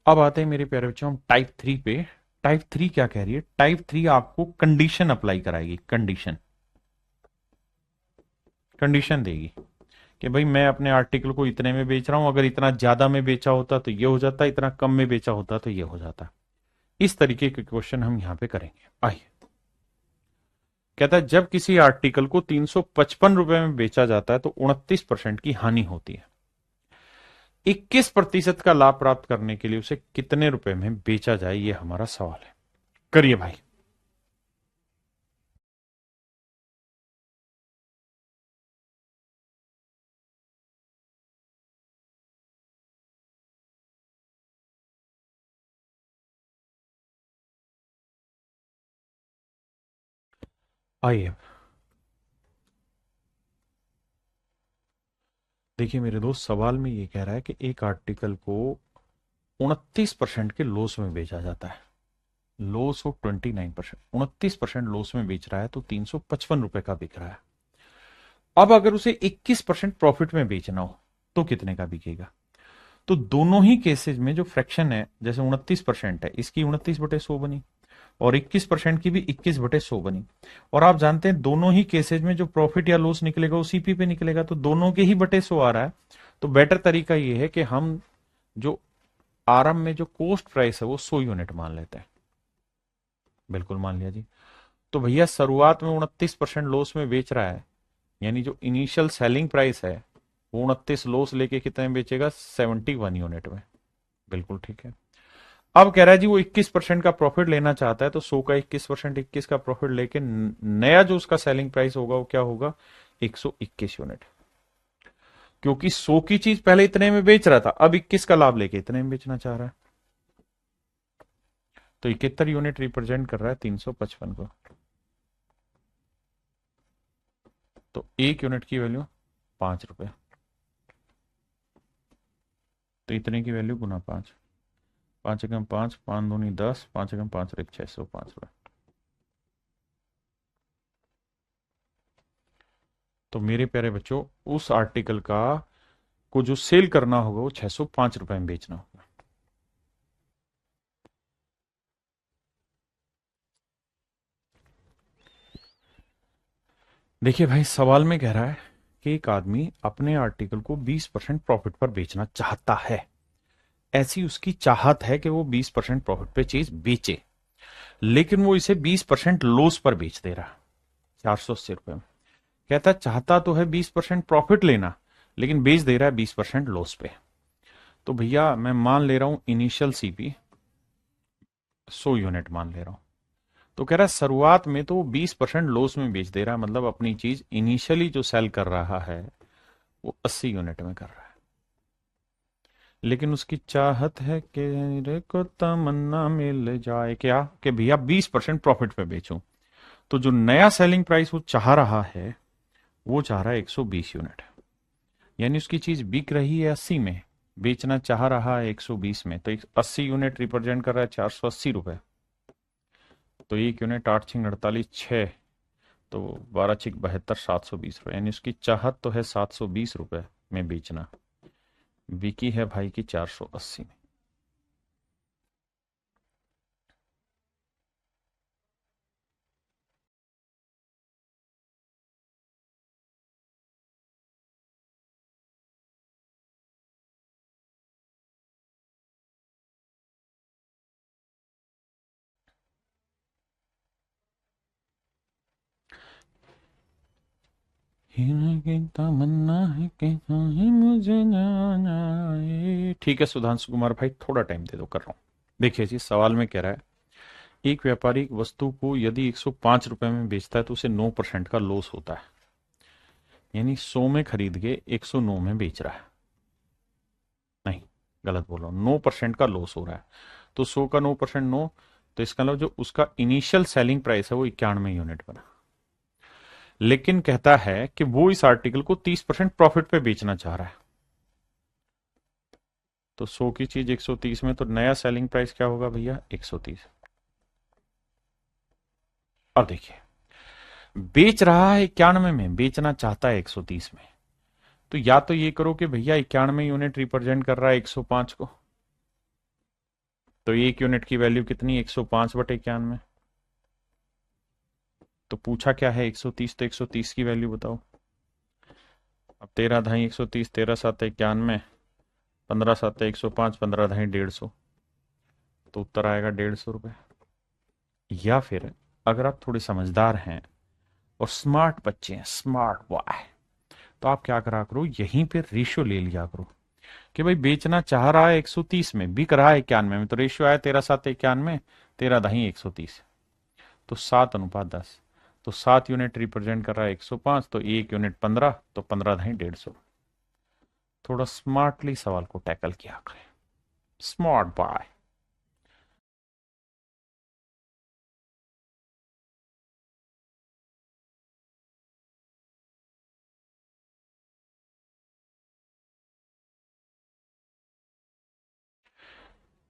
Speaker 1: अब आते हैं मेरे प्यारे बच्चों हम टाइप 3 पे। टाइप 3 क्या कह रही है, टाइप 3 आपको कंडीशन अप्लाई कराएगी, कंडीशन, कंडीशन देगी कि भाई मैं अपने आर्टिकल को इतने में बेच रहा हूं, अगर इतना ज्यादा में बेचा होता तो ये हो जाता, इतना कम में बेचा होता तो ये हो जाता। इस तरीके के क्वेश्चन हम यहां पे करेंगे। आइए, कहता है जब किसी आर्टिकल को 355 रुपए में बेचा जाता है तो 29% की हानि होती है। 21% का लाभ प्राप्त करने के लिए उसे कितने रुपए में बेचा जाए, ये हमारा सवाल है। करिए भाई। आइए, देखिए मेरे दोस्त, सवाल में ये कह रहा है कि एक आर्टिकल को 29% के लॉस में बेचा जाता है। लॉस हो 29%, 29% लॉस में बेच रहा है तो 355 रुपए का बिक रहा है। अब अगर उसे 21% प्रॉफिट में बेचना हो तो कितने का बिकेगा? तो दोनों ही केसेस में जो फ्रैक्शन है, जैसे 29% है, इसकी 29/100 बनी और 21% की भी 21/100 बनी। और आप जानते हैं दोनों ही केसेस में जो प्रॉफिट या लॉस निकलेगा वो सीपी पे निकलेगा, तो दोनों के ही बटे 100 आ रहा है। तो बेटर तरीका ये है कि हम जो आरंभ में जो कॉस्ट प्राइस है वो 100 यूनिट मान लेते हैं। बिल्कुल मान लिया जी। तो भैया शुरुआत में 29% लॉस में बेच रहा है, यानी जो इनिशियल सेलिंग प्राइस है वो 29 लॉस लेके कितने में बेचेगा? 71 यूनिट में। बिल्कुल ठीक है। अब कह रहा है जी वो 21% का प्रॉफिट लेना चाहता है, तो 100 का 21%, 21 का प्रॉफिट लेके नया जो उसका सेलिंग प्राइस होगा वो क्या होगा? 121 यूनिट। क्योंकि 100 की चीज पहले इतने में बेच रहा था, अब 21 का लाभ लेके इतने में बेचना चाह रहा है। तो 71 यूनिट रिप्रेजेंट कर रहा है 355 को। तो एक यूनिट की वैल्यू 5 रुपए। तो इतने की वैल्यू गुना 5, 5 एकम 5, 5 दूनी 10, 5 एकम 5 605 रुपए। तो मेरे प्यारे बच्चों, उस आर्टिकल का को जो सेल करना होगा वो 605 रुपए में बेचना होगा। देखिए भाई, सवाल में कह रहा है कि एक आदमी अपने आर्टिकल को 20% प्रॉफिट पर बेचना चाहता है। ऐसी उसकी चाहत है कि वो 20% प्रॉफिट पे चीज बेचे, लेकिन वो इसे 20% लॉस पर बेच दे रहा है, 480 रुपए में। कहता है चाहता तो है 20% प्रॉफिट लेना, लेकिन बेच दे रहा है 20% लॉस पे। तो भैया मैं मान ले रहा हूं इनिशियल सीपी 100 यूनिट मान ले रहा हूं। तो कह रहा है शुरुआत में तो 20% लॉस में बेच दे रहा है, मतलब अपनी चीज इनिशियली जो सेल कर रहा है वो 80 यूनिट में कर रहा है। लेकिन उसकी चाहत है कि रे को तमन्ना मिल जाए क्या, कि भैया 20% प्रॉफिट पे बेचूं। तो जो नया सेलिंग प्राइस वो चाह रहा है, वो चाह रहा है 120 यूनिट। यानी उसकी चीज बिक रही है 80 में, बेचना चाह रहा है 120 में। तो 80 यूनिट रिप्रेजेंट कर रहा है 480 रुपए। तो एक यूनिट 8×6 = 48, 6, तो 12×6 = 72, 720 रुपए। यानी उसकी चाहत तो है 720 रुपए में बेचना, बिकी है भाई की 480 में। हिना की तमन्ना है कि कहीं मुझे जाना है। ठीक है सुधांशु कुमार भाई, थोड़ा टाइम दे दो, कर रहा हूं। देखिए जी, सवाल में कह रहा है एक व्यापारी एक वस्तु को यदि 105 रुपए में बेचता है तो उसे 9% का लॉस होता है। यानी 100 में खरीद के 109 में बेच रहा है। नहीं, गलत बोल रहा हूं, 9% का लॉस हो रहा है। तो 100 का 9%, 9। तो इसका मतलब जो उसका इनिशियल सेलिंग प्राइस है वो 91 यूनिट बना। लेकिन कहता है कि वो इस आर्टिकल को 30% प्रॉफिट पे बेचना चाह रहा है। तो 100 की चीज 130 में, तो नया सेलिंग प्राइस क्या होगा भैया? 130। और देखिए, बेच रहा है 91 में, बेचना चाहता है 130 में। तो या तो ये करो कि भैया 91 यूनिट रिप्रेजेंट कर रहा है 105 को, तो एक यूनिट की वैल्यू कितनी? 105/91। तो पूछा क्या है? 130, तो 130 की वैल्यू बताओ। अब 13×2 = 130, 13×7 = 91, 15×7 = 105, 15×2 = 150। तो उत्तर आएगा 150 रुपए। या फिर अगर आप थोड़े समझदार हैं और स्मार्ट बच्चे हैं, स्मार्ट बॉय, तो आप क्या करा करो, यहीं पे रेशियो ले लिया करो कि भाई बेचना चाह रहा है 130 में, बिक रहा है 91 में, तो रेशियो आया 13×7 = 91, 13×10 = 130। तो 7:10। तो 7 यूनिट रिप्रेजेंट कर रहा है 105, तो एक यूनिट 15, तो 15×10 = 150। थोड़ा स्मार्टली सवाल को टैकल किया करें, स्मार्ट बॉय।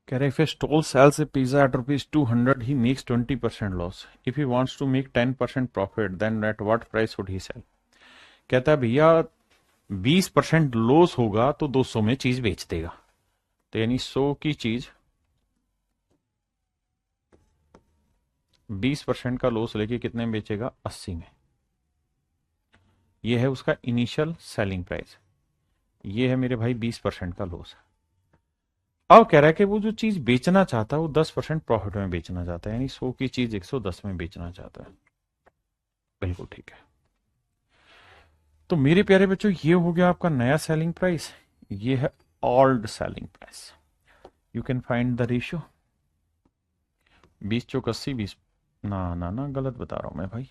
Speaker 1: कह रहे if a stall sells a pizza at ₹200, he makes 20% loss. If he wants to make 10% profit, then at what price would he sell? कहता है भैया 20% लॉस होगा तो 200 में चीज बेच देगा। तो यानी 100 की चीज 20% का लॉस लेके कितने में बेचेगा? 80 में। ये है उसका इनिशियल सेलिंग प्राइस। ये है मेरे भाई 20% का लॉस। अब कह रहा है कि वो जो चीज बेचना चाहता है वो 10% प्रॉफिट में बेचना चाहता है, यानी 100 की चीज 110 में बेचना चाहता है। बिल्कुल ठीक है। तो मेरे प्यारे बच्चों ये हो गया आपका नया सेलिंग प्राइस, ये है old selling price. You can find the ratio. 20 चौक 80, 20 ना ना ना गलत बता रहा हूं मैं भाई।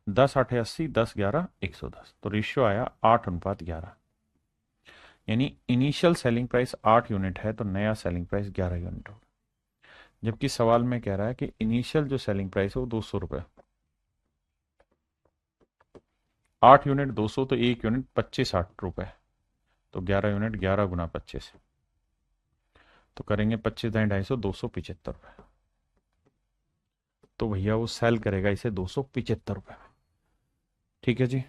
Speaker 1: 10 8 80, 10 11 110, तो रेशियो आया 8:11। यानी इनिशियल सेलिंग प्राइस 8 यूनिट है तो नया सेलिंग प्राइस 11 यूनिट होगा। जबकि सवाल में कह रहा है कि इनिशियल जो सेलिंग प्राइस है वो 200 रुपए। 8 यूनिट 200 तो 1 यूनिट 25 रुपए, तो 11 यूनिट 11 गुना 25, तो करेंगे 25 250 275 रुपए। तो भैया वो सेल करेगा इसे 275 रुपए। ठीक है जी।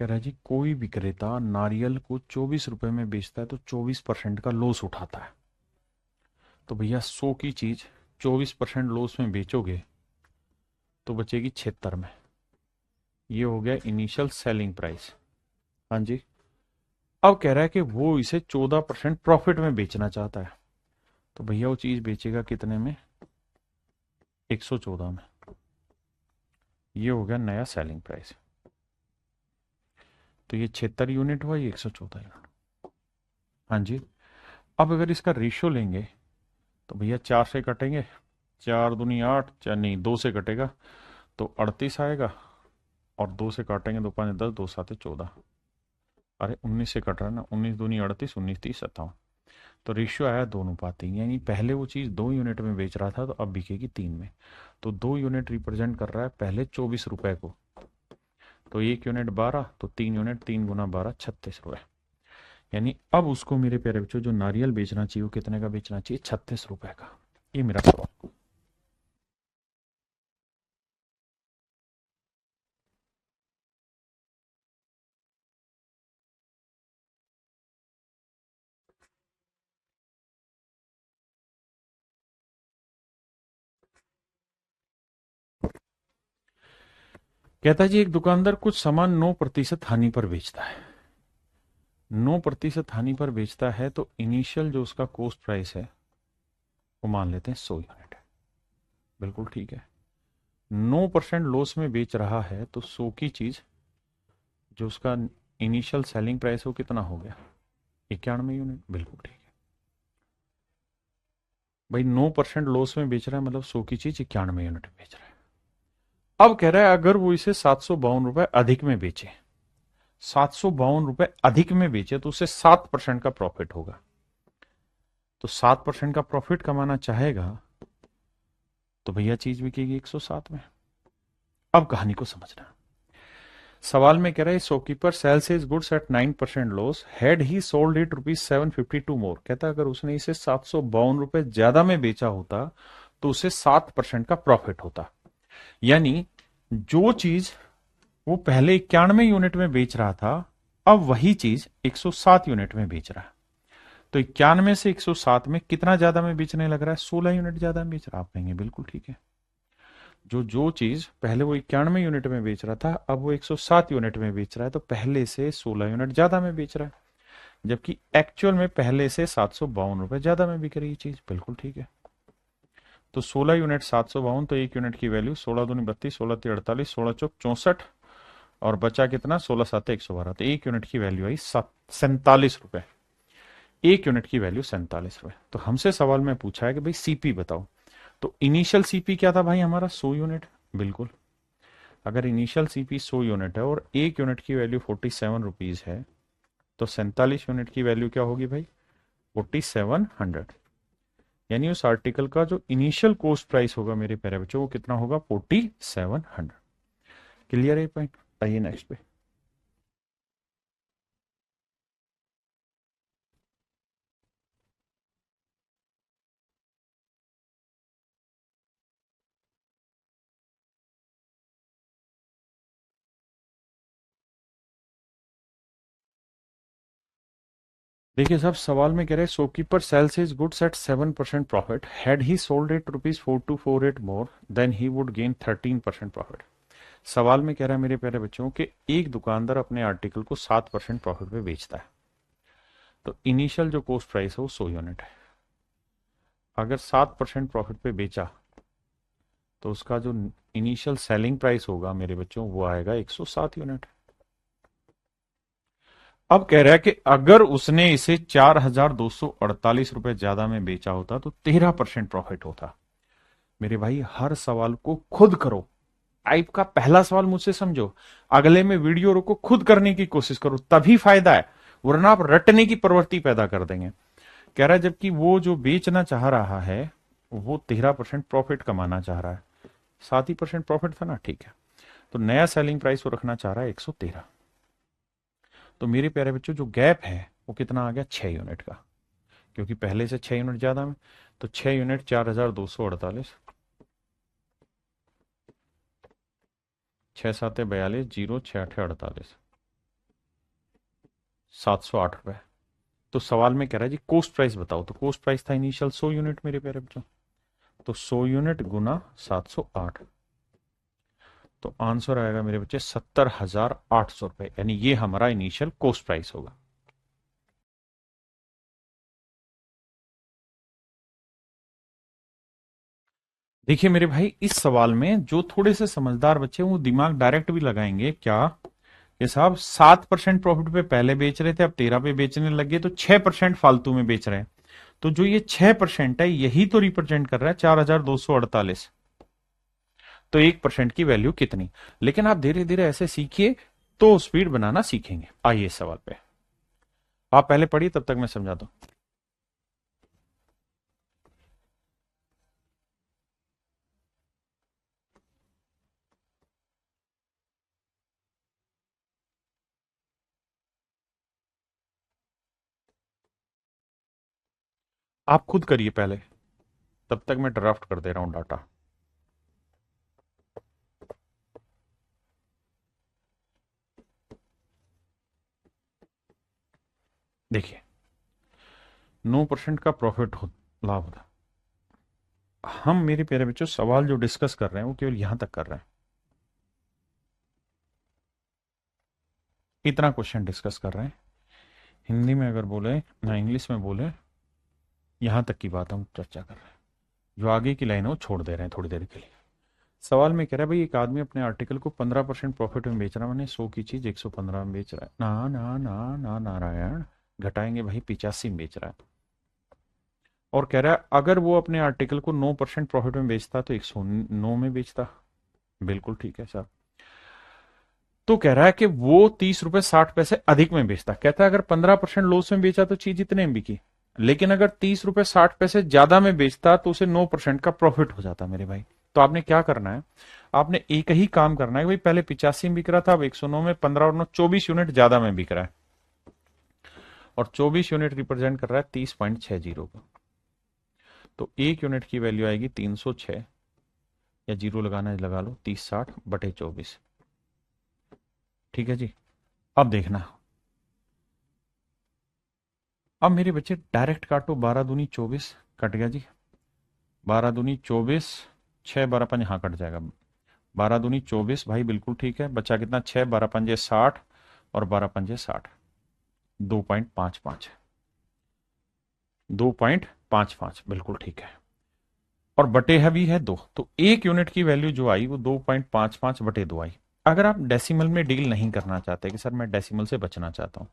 Speaker 1: कह रहा है जी कोई विक्रेता नारियल को 24 रुपए में बेचता है तो 24% का लॉस उठाता है। तो भैया 100 की चीज 24% लॉस में बेचोगे तो बचेगी 76 में। ये हो गया इनिशियल सेलिंग प्राइस। हाँ जी। अब कह रहा है कि वो इसे 14% प्रॉफिट में बेचना चाहता है। तो भैया वो चीज बेचेगा कितने में? 114 में। ये हो गया नया सेलिंग प्राइस। तो ये 76 यूनिट हुआ, ये 114 यूनिट। हाँ जी। अब अगर इसका रेशियो लेंगे तो भैया 4 से कटेंगे, 4 दूनी 8, चार नहीं 2 से कटेगा तो 38 आएगा, और 2 से काटेंगे 2 5 10, 2 7 14, अरे 19 से कट रहा है ना, 19 दूनी 38, 19 30 57। तो रेशियो आया 2:3, यानी पहले वो चीज़ 2 यूनिट में बेच रहा था तो अब बिकेगी 3 में। तो 2 यूनिट रिप्रेजेंट कर रहा है पहले 24 रुपए को, तो 1 यूनिट 12, तो 3 यूनिट 3 गुना 12 36 रुपए। यानी अब उसको मेरे प्यारे बच्चों जो नारियल बेचना चाहिए वो कितने का बेचना चाहिए? 36 रुपए का। ये मेरा सवाल। कहता है जी एक दुकानदार कुछ सामान 9% हानि पर बेचता है। 9% हानि पर बेचता है तो इनिशियल जो उसका कॉस्ट प्राइस है वो मान लेते हैं 100 यूनिट है। बिल्कुल ठीक है। 9% लॉस में बेच रहा है तो 100 की चीज जो उसका इनिशियल सेलिंग प्राइस है वो कितना हो गया? 91 यूनिट। बिल्कुल ठीक है भाई। 9% लॉस में बेच रहा है मतलब 100 की चीज 91 यूनिट बेच रहा है। अब कह रहा है अगर वो इसे 752 रुपए अधिक में बेचे, 752 रुपए अधिक में बेचे तो उसे 7% का प्रॉफिट होगा। तो 7% का प्रॉफिट कमाना चाहेगा तो भैया चीज बिकेगी 107 में। अब कहानी को समझना। सवाल में कह रहा है shopkeeper sells his goods eight 9% loss, had he sold it ₹752 मोर। कहता अगर उसने इसे 752 रुपए ज्यादा में बेचा होता तो उसे 7% का प्रॉफिट होता। यानी जो चीज वो पहले 91 यूनिट में बेच रहा था अब वही चीज 107 यूनिट में बेच रहा है। तो 91 से 107 में कितना ज्यादा में बेचने लग रहा है? 16 यूनिट ज्यादा में बेच रहा है। आप कहेंगे बिल्कुल ठीक है। जो जो चीज पहले वो 91 यूनिट में बेच रहा था अब वो 107 यूनिट में बेच रहा है तो पहले से 16 यूनिट ज्यादा में बेच रहा है, जबकि एक्चुअल में पहले से 752 रुपए ज्यादा में बिक रही चीज। बिल्कुल ठीक है। तो 16 यूनिट 752, तो 1 यूनिट की वैल्यू 16 दूनी 32, 16 तीन 48, 16 चौक 64, और बचा कितना? 16 7 112। तो 1 यूनिट की वैल्यू आई 47 रुपए। 1 यूनिट की वैल्यू 47 रुपए। तो हमसे सवाल में पूछा है कि भाई सीपी बताओ। तो इनिशियल सीपी क्या था भाई हमारा? 100 यूनिट। बिल्कुल। अगर इनिशियल सीपी 100 यूनिट है और 1 यूनिट की वैल्यू 47 रुपीज है तो 47 यूनिट की वैल्यू क्या होगी भाई? 4700। यानी उस आर्टिकल का जो इनिशियल कॉस्ट प्राइस होगा मेरे प्यारे बच्चों वो कितना होगा, 4700। क्लियर है पॉइंट? आइए नेक्स्ट पे। देखिए साहब, सवाल में कह रहे हैं shopkeeper sells his goods at 7% profit, had he sold it ₹4248 more than he would gain 13% profit. सवाल में कह रहा है मेरे प्यारे बच्चों कि एक दुकानदार अपने आर्टिकल को 7% प्रॉफिट पे बेचता है, तो इनिशियल जो कॉस्ट प्राइस है वो 100 यूनिट है। अगर 7% प्रॉफिट पे बेचा तो उसका जो इनिशियल सेलिंग प्राइस होगा मेरे बच्चों वो आएगा 107 यूनिट। अब कह रहा है कि अगर उसने इसे 4248 रुपए ज्यादा में बेचा होता तो 13% प्रॉफिट होता। मेरे भाई हर सवाल को खुद करो। टाइप का पहला सवाल मुझसे समझो, अगले में वीडियो रोको, खुद करने की कोशिश करो, तभी फायदा है, वरना आप रटने की प्रवृत्ति पैदा कर देंगे। कह रहा है जबकि वो जो बेचना चाह रहा है वो 13% प्रॉफिट कमाना चाह रहा है, 7% प्रॉफिट था ना, ठीक है। तो नया सेलिंग प्राइस वो रखना चाह रहा है 113। तो मेरे प्यारे बच्चों जो गैप है वो कितना आ गया, 6 यूनिट का, क्योंकि पहले से 6 यूनिट ज्यादा में। तो 6 यूनिट 4248, 6 7 42, 0 6 8 48, 708 रुपए। तो सवाल में कह रहा है जी कोस्ट प्राइस बताओ, तो कोस्ट प्राइस था इनिशियल 100 यूनिट मेरे प्यारे बच्चों, तो 100 यूनिट गुना 708, तो आंसर आएगा मेरे बच्चे 70,800 रुपए, यानी ये हमारा इनिशियल कोस्ट प्राइस होगा। देखिए मेरे भाई इस सवाल में जो थोड़े से समझदार बच्चे हैं वो दिमाग डायरेक्ट भी लगाएंगे क्या, ये साहब 7% प्रॉफिट पे पहले बेच रहे थे, अब 13 पे बेचने लगे तो 6% फालतू में बेच रहे हैं। तो जो ये 6% है यही तो रिप्रेजेंट कर रहा है 4248। तो 1% की वैल्यू कितनी। लेकिन आप धीरे धीरे ऐसे सीखिए तो स्पीड बनाना सीखेंगे। आइए इस सवाल पे, आप पहले पढ़िए तब तक मैं समझा दूं। आप खुद करिए पहले, तब तक मैं ड्राफ्ट कर दे रहा हूं डाटा। देखिए 9% का प्रॉफिट हो, लाभ होता। हम मेरे प्यारे बच्चों सवाल जो डिस्कस कर रहे हैं वो केवल यहां तक कर रहे हैं, इतना क्वेश्चन डिस्कस कर रहे हैं। हिंदी में अगर बोले ना इंग्लिश में बोले, यहां तक की बात हम चर्चा कर रहे हैं। जो आगे की लाइन है वो छोड़ दे रहे हैं थोड़ी देर के लिए। सवाल में कह रहा है भाई एक आदमी अपने आर्टिकल को 15% प्रॉफिट में बेच रहा है, मैंने 100 की चीज 115 में बेच रहा है। ना ना ना ना नारायण, घटाएंगे भाई, 85 में बेच रहा है। और कह रहा है अगर वो अपने आर्टिकल को 9% प्रॉफिट में बेचता तो 109 में बेचता। बिल्कुल ठीक है सर। तो कह रहा है कि वो 30 रुपए 60 पैसे अधिक में बेचता, कहता है अगर 15% लॉस में बेचा तो चीज इतने में बिकी, लेकिन अगर 30 रुपए 60 पैसे ज्यादा में बेचता तो उसे 9% का प्रॉफिट हो जाता मेरे भाई। तो आपने क्या करना है, आपने एक ही काम करना है, भाई पहले 85 में बिक रहा था, अब 109 में, 15 और 9 24 यूनिट ज्यादा में बिक रहा है, और 24 यूनिट रिप्रेजेंट कर रहा है 30.60 को। तो 1 यूनिट की वैल्यू आएगी 306, या जीरो लगाना है लगा लो, 30/60/24। ठीक है जी। अब देखना, अब मेरे बच्चे डायरेक्ट काटो, 12 दूनी 24, कट गया जी। 12 दूनी 24, 6 12 5, हाँ कट जाएगा। 12 दूनी 24 भाई, बिल्कुल ठीक है। बचा कितना, 6 12 पंजे 60, और 12 पंजे 60, 2.55, 2.55 बिल्कुल ठीक है। और बटे है भी है 2, तो 1 यूनिट की वैल्यू जो आई वो 2.55/2 आई। अगर आप डेसिमल में डील नहीं करना चाहते कि सर मैं डेसिमल से बचना चाहता हूं,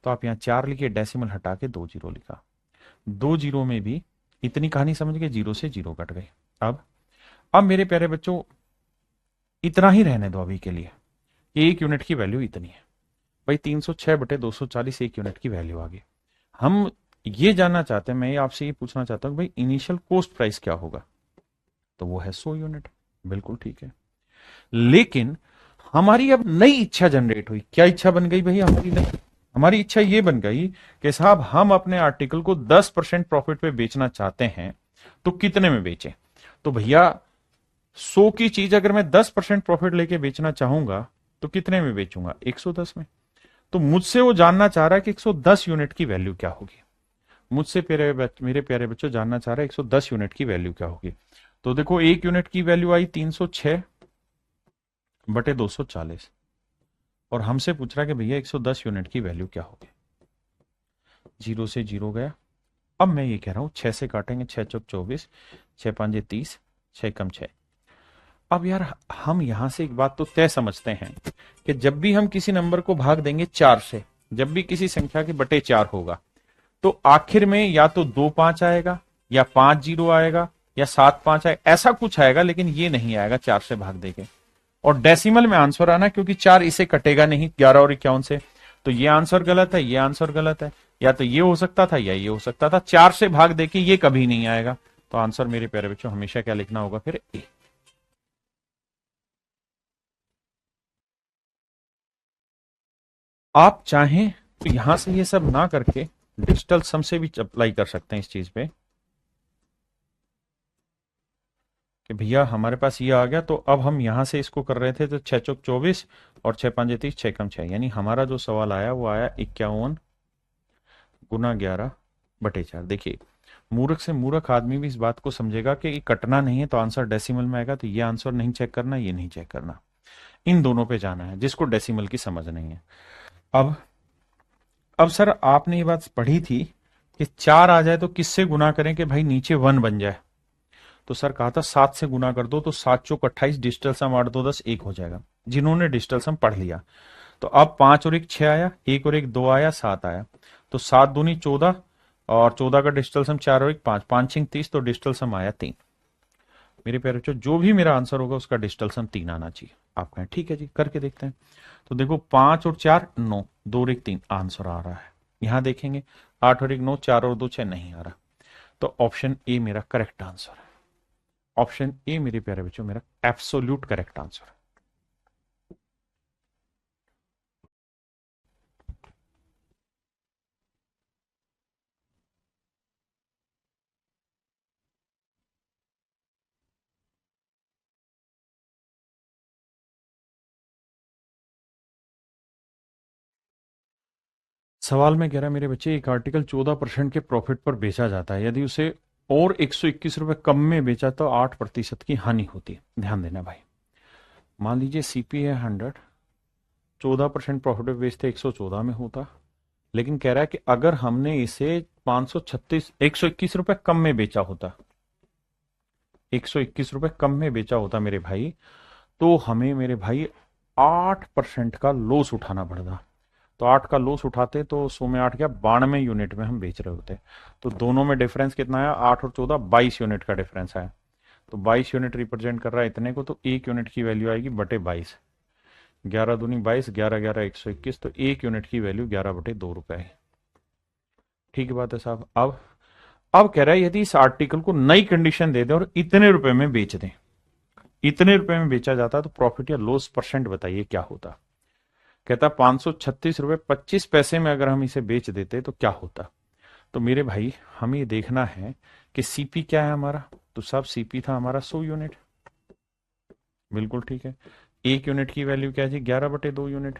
Speaker 1: तो आप यहाँ 4 लिखिए, डेसिमल हटा के 2 जीरो लिखा, 2 जीरो में भी इतनी कहानी समझ गए, जीरो से जीरो कट गई। अब मेरे प्यारे बच्चों इतना ही रहने दो अभी के लिए, 1 यूनिट की वैल्यू इतनी है भाई, 306/240 1 यूनिट की वैल्यू आ गई। हम ये जानना चाहते हैं, मैं आपसे ये पूछना चाहता हूँ भाई इनिशियल कॉस्ट प्राइस क्या होगा, तो वो है 100 यूनिट। बिल्कुल ठीक है। लेकिन हमारी अब नई इच्छा जनरेट हुई। क्या इच्छा बन गई भाई हमारी नई? हमारी इच्छा ये बन गई कि साहब हम अपने आर्टिकल को 10% प्रॉफिट पे बेचना चाहते हैं, तो कितने में बेचें? तो भैया 100 की चीज अगर मैं 10% प्रॉफिट लेके बेचना चाहूंगा तो कितने में बेचूंगा? 110 में। तो मुझसे वो जानना चाह रहा है कि 110 यूनिट की वैल्यू क्या होगी। मुझसे मेरे प्यारे बच्चों जानना चाह रहा है 110 यूनिट की वैल्यू क्या होगी। तो देखो एक यूनिट की वैल्यू आई 306 बटे 240, और हमसे पूछ रहा है कि भैया 110 यूनिट की वैल्यू क्या होगी। जीरो से जीरो गया। अब मैं ये कह रहा हूं 6 से काटेंगे, 6 चौक 24, 6 पांजे 30, 6 कम 6। अब यार हम यहां से एक बात तो तय समझते हैं कि जब भी हम किसी नंबर को भाग देंगे 4 से, जब भी किसी संख्या के बटे 4 होगा, तो आखिर में या तो 2 5 आएगा, या 5 जीरो आएगा, या 7 5 आएगा, ऐसा कुछ आएगा, लेकिन ये नहीं आएगा 4 से भाग देके। और डेसिमल में आंसर आना, क्योंकि 4 इसे कटेगा नहीं 11 और 51 से। तो ये आंसर गलत है, ये आंसर गलत है। या तो ये हो सकता था या ये हो सकता था, 4 से भाग देके ये कभी नहीं आएगा। तो आंसर मेरे प्यारे बच्चों हमेशा क्या लिखना होगा फिर? ए। आप चाहें तो यहां से ये सब ना करके डिजिटल सम से भी अप्लाई कर सकते हैं इस चीज पे कि भैया हमारे पास ये आ गया, तो अब हम यहां से इसको कर रहे थे, तो 6 चौक 24 और 6 पांजे 30, 6 कम 6, यानी हमारा जो सवाल आया वो आया 51 गुना 11 बटे 4। देखिए मूर्ख से मूर्ख आदमी भी इस बात को समझेगा कि ये कटना नहीं है तो आंसर डेसिमल में आएगा, तो ये आंसर नहीं चेक करना, ये नहीं चेक करना, इन दोनों पे जाना है जिसको डेसिमल की समझ नहीं है। अब अब सर आपने ये बात पढ़ी थी कि 4 आ जाए तो किससे गुना करें कि भाई नीचे 1 बन जाए? तो सर कहा था 7 से गुना कर दो, तो 7 चौक 28, डिजिटल सम 8 2 10, 1 हो जाएगा। जिन्होंने डिजिटल सम पढ़ लिया, तो अब 5 और 1 6 आया, 1 और 1 2 आया, 7 आया। तो 7 दूनी 14, और 14 का डिजिटल सम 4 और 1 5, 5 6 30, तो डिजिटल सम आया 3। मेरे प्यारे बच्चों जो भी मेरा आंसर होगा उसका डिजिटल सम 3 आना चाहिए। आप कहें ठीक है जी, करके देखते हैं। तो देखो 5 और 4 9, 2 और 1 3, आंसर आ रहा है। यहां देखेंगे 8 और 1 9, 4 और 2 6, नहीं आ रहा। तो ऑप्शन ए मेरा करेक्ट आंसर है। ऑप्शन ए मेरे प्यारे बच्चों मेरा एब्सोल्यूट करेक्ट आंसर है। सवाल में कह रहा है मेरे बच्चे एक आर्टिकल 14% के प्रॉफिट पर बेचा जाता है, यदि उसे और 121 रुपए कम में बेचा तो 8% की हानि होती है। ध्यान देना भाई, मान लीजिए सीपी है 100, 14% प्रॉफिट पे बेचते 114 में होता, लेकिन कह रहा है कि अगर हमने इसे 536 121 रुपए कम में बेचा होता, 121 रुपए कम में बेचा होता मेरे भाई, तो हमें मेरे भाई 8% का लॉस उठाना पड़ता। तो 8 का लॉस उठाते तो 100 में 8 क्या 92 यूनिट में हम बेच रहे होते। तो दोनों में डिफरेंस कितना आया? 8 और 14 22 यूनिट का डिफरेंस आया। तो 22 यूनिट रिप्रेजेंट कर रहा है इतने को, तो 1 यूनिट की वैल्यू आएगी बटे 22। 11 दूनी 22, 11 11 121, तो 1 यूनिट की वैल्यू 11 बटे 2 रुपए है। ठीक है बात है साहब। अब कह रहा है यदि इस आर्टिकल को नई कंडीशन दे दें और इतने रुपए में बेच दें, इतने रुपए में बेचा जाता तो प्रॉफिट या लॉस परसेंट बताइए क्या होता। कहता 536 रुपए 25 पैसे में अगर हम इसे बेच देते तो क्या होता। तो मेरे भाई हमें ये देखना है कि सीपी क्या है हमारा। तो साहब सीपी था हमारा 100 यूनिट। बिल्कुल ठीक है। 1 यूनिट की वैल्यू क्या है जी? 11/2 यूनिट।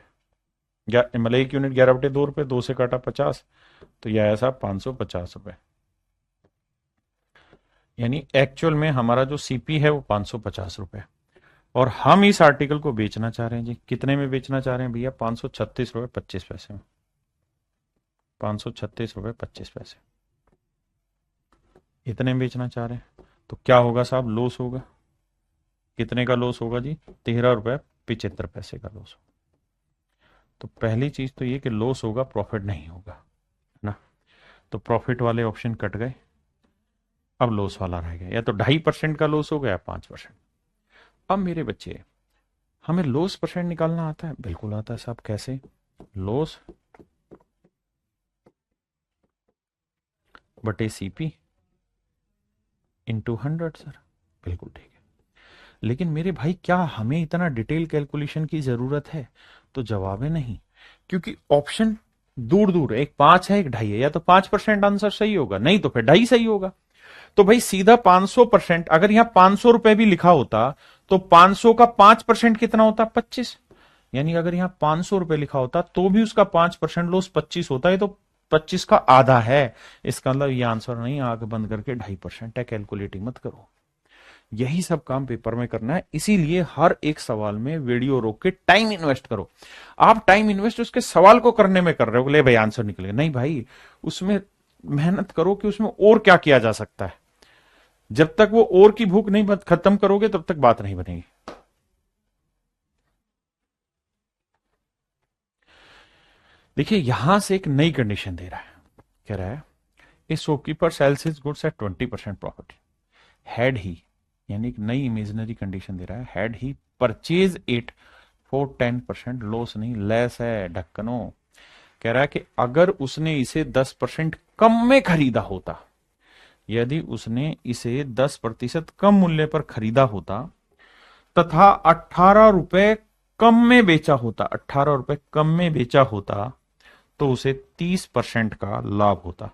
Speaker 1: मतलब 1 यूनिट 11/2 रुपए, 2 से काटा 50, तो यह आया साहब 550 रुपए। यानी एक्चुअल में हमारा जो सीपी है वो 550 रुपए, और हम इस आर्टिकल को बेचना चाह रहे हैं जी, कितने में बेचना चाह रहे हैं भैया? 536 रुपए 25 पैसे में। 536 रुपए 25 पैसे इतने में बेचना चाह रहे हैं। तो क्या होगा साहब? लॉस होगा। कितने का लॉस होगा जी? 13 रुपए 75 पैसे का लॉस। तो पहली चीज तो ये कि लॉस होगा, प्रॉफिट नहीं होगा, है ना। तो प्रॉफिट वाले ऑप्शन कट गए, अब लॉस वाला रह गया। या तो 2.5% का लॉस हो गया, 5%। अब मेरे बच्चे हमें लॉस परसेंट निकालना आता है? बिल्कुल आता है साहब। कैसे? लॉस बटे सीपी इंटू 100 सर। बिल्कुल ठीक है। लेकिन मेरे भाई क्या हमें इतना डिटेल कैलकुलेशन की जरूरत है? तो जवाब है नहीं, क्योंकि ऑप्शन दूर दूर है, एक 5 है एक ढाई है, या तो 5% आंसर सही होगा, नहीं तो फिर ढाई सही होगा। तो भाई सीधा 500%, अगर यहां 500 रुपए भी लिखा होता तो 500 का 5% कितना होता? 25। यानी अगर यहां 500 रुपए लिखा होता तो भी उसका 5% लॉस 25 होता है, तो 25 का आधा है। इसका मतलब ये आंसर नहीं, आंख बंद करके 2.5% है, कैलकुलेटिंग मत करो। यही सब काम पेपर में करना है, इसीलिए हर एक सवाल में वीडियो रोक के टाइम इन्वेस्ट करो। आप टाइम इन्वेस्ट उसके सवाल को करने में कर रहे हो, ले भाई आंसर निकलेगा, नहीं भाई, उसमें मेहनत करो कि उसमें और क्या किया जा सकता है। जब तक वो और की भूख नहीं खत्म करोगे तब तक बात नहीं बनेगी। देखिए यहां से एक नई कंडीशन दे रहा है, कह रहा है ए shopkeeper sells his goods eight 20% profit, had ही, यानी एक नई इमेजिनरी कंडीशन दे रहा है, had he purchase it for 10%, loss नहीं, लेस है ढक्कनो। कह रहा है कि अगर उसने इसे 10% कम में खरीदा होता, यदि उसने इसे 10% कम मूल्य पर खरीदा होता तथा 18 रुपए कम में बेचा होता, 18 रुपए कम में बेचा होता, तो उसे 30% का लाभ होता।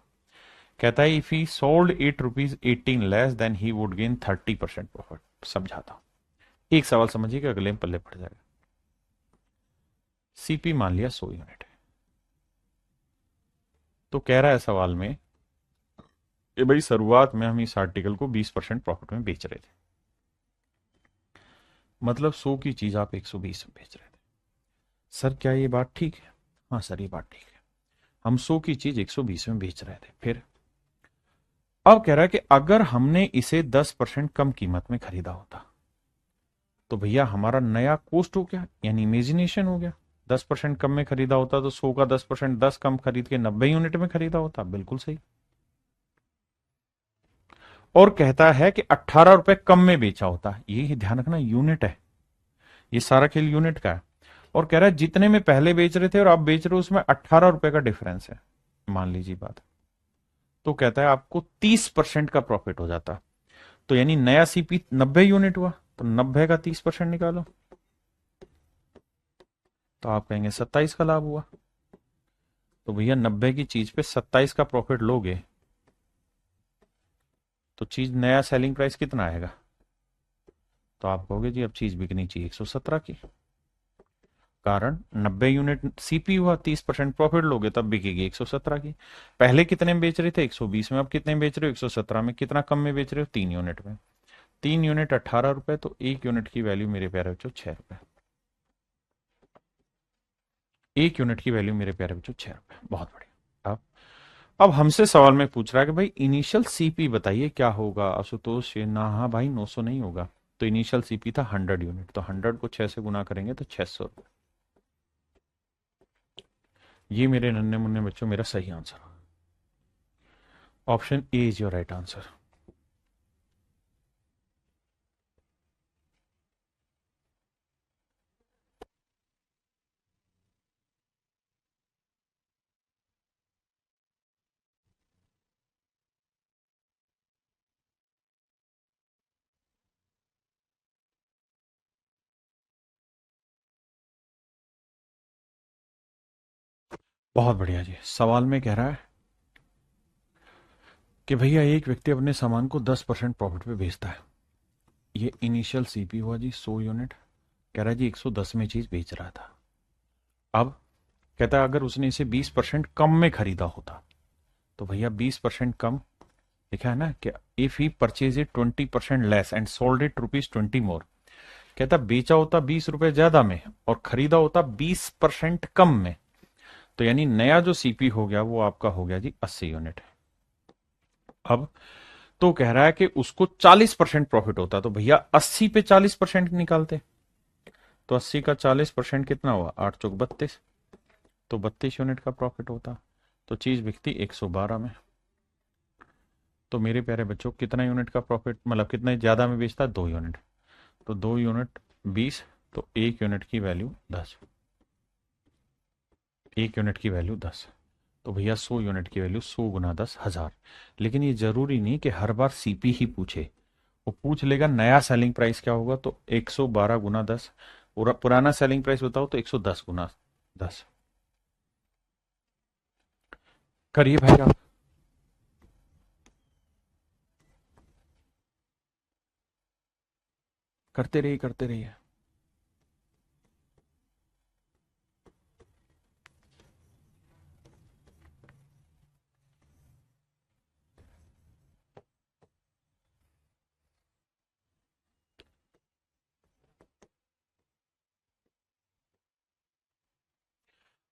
Speaker 1: कहता है if he sold it ₹18 less than he would gain 30% profit. समझाता, एक सवाल समझिएगा, अगले में पल्ले पड़ जाएगा। सीपी मान लिया 100 यूनिट है, तो कह रहा है सवाल में कि भाई शुरुआत में हम इस आर्टिकल को 20% प्रॉफिट में बेच रहे थे, मतलब 100 की चीज आप 120 में बेच रहे थे। सर क्या ये बात ठीक है? हाँ सर ये बात ठीक है, हम 100 की चीज 120 में बेच रहे थे। फिर अब कह रहा है कि अगर हमने इसे 10% कम कीमत में खरीदा होता, तो भैया हमारा नया कॉस्ट हो गया, यानी इमेजिनेशन हो गया। 10% कम में खरीदा होता तो 100 का 10%, 10 कम खरीद के 90 यूनिट में खरीदा होता, बिल्कुल सही। और कहता है कि 18 रुपए कम में बेचा होता, ये ध्यान रखना यूनिट है, ये सारा खेल यूनिट का है। और कह रहा है जितने में पहले बेच रहे थे और आप बेच रहे हो उसमें 18 रुपए का डिफरेंस है, मान लीजिए बात। तो कहता है आपको 30% का प्रॉफिट हो जाता, तो यानी नया सीपी 90 यूनिट हुआ, तो 90 का 30% निकालो, तो आप कहेंगे 27 का लाभ हुआ। तो भैया 90 की चीज पे 27 का प्रॉफिट लोगे तो चीज नया सेलिंग प्राइस कितना आएगा? तो आप कहोगे जी अब चीज बिकनी चाहिए 117 की। कारण 90 यूनिट सीपी हुआ, 30% प्रॉफिट लोगे तब बिकेगी 117 की। पहले कितने में बेच रहे थे? 120 में, अब कितने में बेच रहे हो? 117 में। कितना कम में बेच रहे हो? 3 यूनिट में। 3 यूनिट 18 रुपए, तो 1 यूनिट की वैल्यू मेरे प्यारे बच्चों 6 रुपए। 1 यूनिट की वैल्यू मेरे प्यारे बच्चों 6 रुपए। बहुत बढ़िया। अब हमसे सवाल में पूछ रहा है कि भाई इनिशियल सीपी बताइए क्या होगा आशुतोष? ये ना, हाँ भाई 900 नहीं होगा, तो इनिशियल सीपी था 100 यूनिट, तो 100 को 6 से गुना करेंगे तो 600 रुपए। ये मेरे नन्हे मुन्ने बच्चों मेरा सही answer. Option A is your right answer. बहुत बढ़िया जी। सवाल में कह रहा है कि भैया एक व्यक्ति अपने सामान को 10% प्रॉफिट पे बेचता है, ये इनिशियल सीपी हुआ जी 100 यूनिट। कह रहा है जी 110 में चीज बेच रहा था। अब कहता है अगर उसने इसे 20% कम में खरीदा होता, तो भैया 20% कम लिखा है ना कि if he purchase it 20% less and sold it ₹20 मोर। कहता बेचा होता 20 रुपए ज्यादा में और खरीदा होता 20% कम में, तो यानी नया जो सीपी हो गया वो आपका हो गया जी 80 यूनिट। अब तो कह रहा है कि उसको 40% प्रॉफिट होता, तो भैया 80 पे 40% निकालते, तो 80 का 40% कितना हुआ? 8 चौक 32, तो 32 यूनिट का प्रॉफिट होता, तो चीज बिकती 112 में। तो मेरे प्यारे बच्चों कितना यूनिट का प्रॉफिट, मतलब कितना ज्यादा में बेचता? 2 यूनिट, तो 2 यूनिट 20, तो 1 यूनिट की वैल्यू 10, 1 यूनिट की वैल्यू 10। तो भैया 100 यूनिट की वैल्यू 100 गुना 10,000। लेकिन ये जरूरी नहीं कि हर बार सीपी ही पूछे, वो पूछ लेगा नया सेलिंग प्राइस क्या होगा, तो 112 गुना 10। पुराना सेलिंग प्राइस बताओ तो 110 गुना 10। करिए भाई आप। करते रहिए करते रहिए।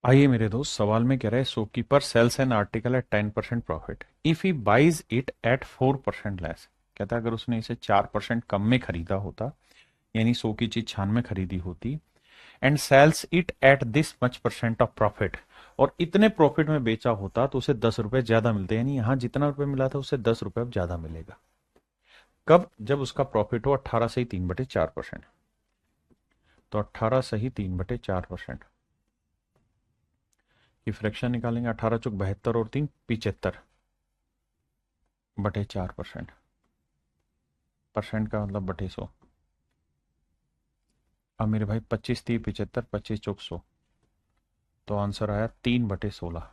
Speaker 1: आइए मेरे दोस्त, सवाल में कह रहा है shopkeeper sells an article at 10% profit if he buys it at 4% less. कहता है अगर उसने इसे 4% कम में खरीदा होता, यानी 100 की चीज 96 खरीदी होती, and sells it at this much percent of profit, और इतने प्रॉफिट में बेचा होता तो उसे 10 रुपए ज्यादा मिलते, यानी यहां जितना रुपए मिला था उससे 10 रुपए अब ज्यादा मिलेगा। कब? जब उसका प्रॉफिट हो 18 से ही 3/4%। तो 18 से ही 3/4% की फ्रैक्शन निकालेंगे। 18 चौक 72 और 3 75/4%। परसेंट का मतलब बटे 100। अब मेरे भाई 25×3 = 75, 25 चौक 100, तो आंसर आया 3/16।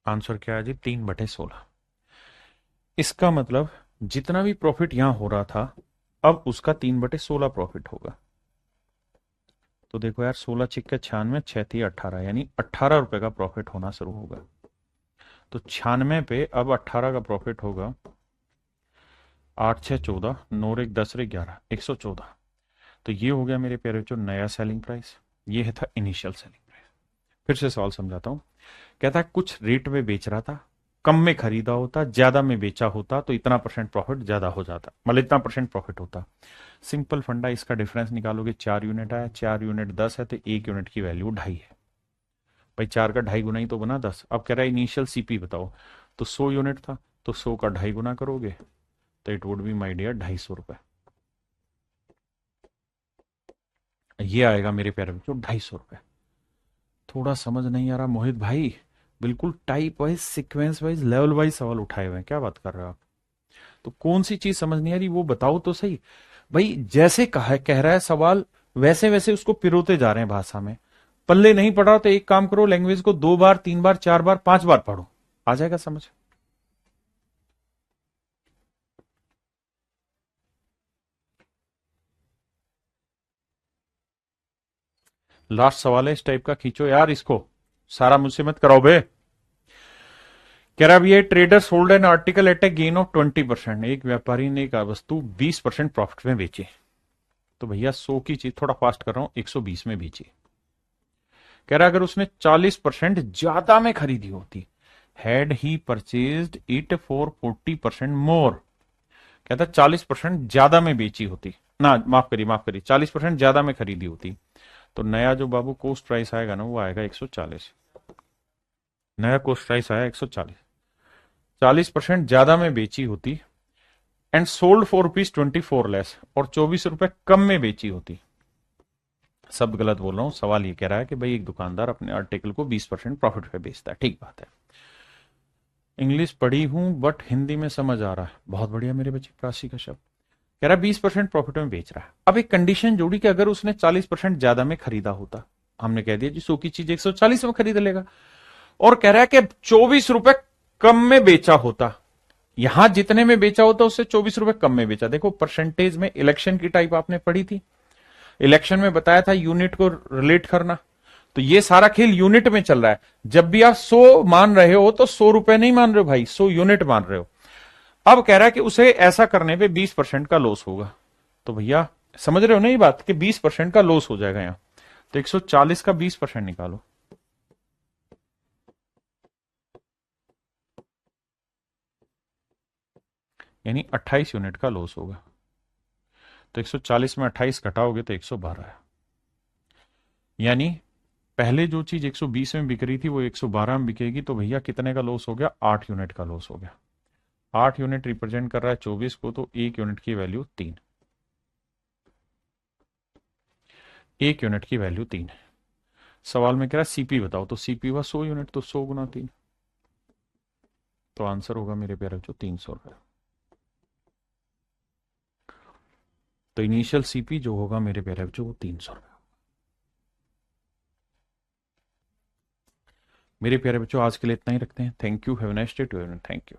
Speaker 1: आंसर क्या है जी? 3/16। इसका मतलब जितना भी प्रॉफिट यहां हो रहा था, अब उसका 3/16 प्रॉफिट होगा। तो देखो यार, 16×6 = 96, 6×3 = 18, यानी 18 रुपए का प्रॉफिट होना शुरू होगा। तो 96 पे अब 18 का प्रॉफिट होगा। 8×6 = 14, 9×1 = 10, 114। तो ये हो गया मेरे प्यारे जो नया सेलिंग प्राइस। ये है था इनिशियल सेलिंग प्राइस। फिर से सवाल समझाता हूं। कहता है कुछ रेट में बेच रहा था, कम में खरीदा होता, ज्यादा में बेचा होता तो इतना परसेंट प्रॉफिट ज्यादा हो जाता, मतलब इतना परसेंट प्रॉफिट होता। सिंपल फंडा, इसका डिफरेंस निकालोगे। 4 यूनिट आया, 4 यूनिट 10 है, तो 1 यूनिट की वैल्यू 2.5 है। भाई 4 का 2.5 गुना ही तो बना 10। अब कह रहा है इनिशियल सीपी बताओ, तो 100 यूनिट था, तो 100 का 2.5 गुना करोगे तो it would be my dear 250 रुपए। ये आएगा मेरे प्यारे बच्चों 250 रुपए। थोड़ा समझ नहीं आ रहा मोहित भाई? बिल्कुल type wise, sequence wise, level wise सवाल उठाए हुए हैं, क्या बात कर रहे हो आप? तो कौन सी चीज समझ नहीं आ रही वो बताओ तो सही। भाई जैसे कह रहा है सवाल, वैसे वैसे उसको पिरोते जा रहे हैं भाषा में। पल्ले नहीं पड़ रहा तो एक काम करो, लैंग्वेज को 2 बार, 3 बार, 4 बार, 5 बार पढ़ो, आ जाएगा समझ। लास्ट सवाल है इस टाइप का, खींचो यार इसको, सारा मुझसे मत कराओ बे। कह रहा ये trader sold an article at a gain of 20%। एक व्यापारी ने एक वस्तु 20% प्रॉफिट में बेची। तो भैया 100 की चीज, थोड़ा फास्ट कर रहा हूं, 120 में बेची। कह रहा अगर उसने 40% ज्यादा में खरीदी होती, had he purchased it for 40% मोर। कहता 40% ज्यादा में बेची होती ना, माफ करिए 40% ज्यादा में खरीदी होती, तो नया जो बाबू कोस्ट प्राइस आएगा ना, वो आएगा 140। नया कोस्ट प्राइस आया 140। 40% ज्यादा में बेची होती एंड सोल्ड फॉर ₹24 लेस, और 24 रुपए कम में बेची होती। शब्द गलत बोल रहा हूं, सवाल ये कह रहा है कि भाई एक दुकानदार अपने आर्टिकल को 20% प्रॉफिट पे बेचता है, ठीक बात है। इंग्लिश पढ़ी हूं बट हिंदी में समझ आ रहा है, बहुत बढ़िया मेरे बच्चे, प्रासी का शब्द। कह रहा है 20% प्रॉफिट में बेच रहा है। अब एक कंडीशन जोड़ी कि अगर उसने 40% ज्यादा में खरीदा होता, हमने कह दिया जी 100 की चीज 140 में खरीद लेगा, और कह रहा है कि 24 रुपए कम में बेचा होता, यहां जितने में बेचा होता उससे 24 रुपए कम में बेचा। देखो परसेंटेज में इलेक्शन की टाइप आपने पढ़ी थी, इलेक्शन में बताया था यूनिट को रिलेट करना, तो ये सारा खेल यूनिट में चल रहा है। जब भी आप 100 मान रहे हो तो 100 रुपए नहीं मान रहे हो भाई, 100 यूनिट मान रहे हो। अब कह रहा है कि उसे ऐसा करने पे 20% का लॉस होगा। तो भैया समझ रहे हो ना ये बात कि 20% का लॉस हो जाएगा यहां। तो 140 का 20% निकालो, यानी 28 यूनिट का लॉस होगा। तो 140 में 28 घटाओगे तो 112 है। यानी पहले जो चीज 120 में बिक रही थी वो 112 में बिकेगी, तो भैया कितने का लॉस हो गया? 8 यूनिट का लॉस हो गया। 8 यूनिट रिप्रेजेंट कर रहा है 24 को, तो 1 यूनिट की वैल्यू 3। 1 यूनिट की वैल्यू 3 है। सवाल में कह रहा है सीपी बताओ, तो सीपी हुआ 100 यूनिट, तो 100 गुना 3, तो आंसर होगा मेरे प्यारे बच्चों 300 रुपये। तो इनिशियल सीपी जो होगा मेरे प्यारे बच्चों वो 300 रुपये। मेरे प्यारे बच्चों आज के लिए इतना ही रखते हैं। Thank you, have a nice day to everyone, thank you.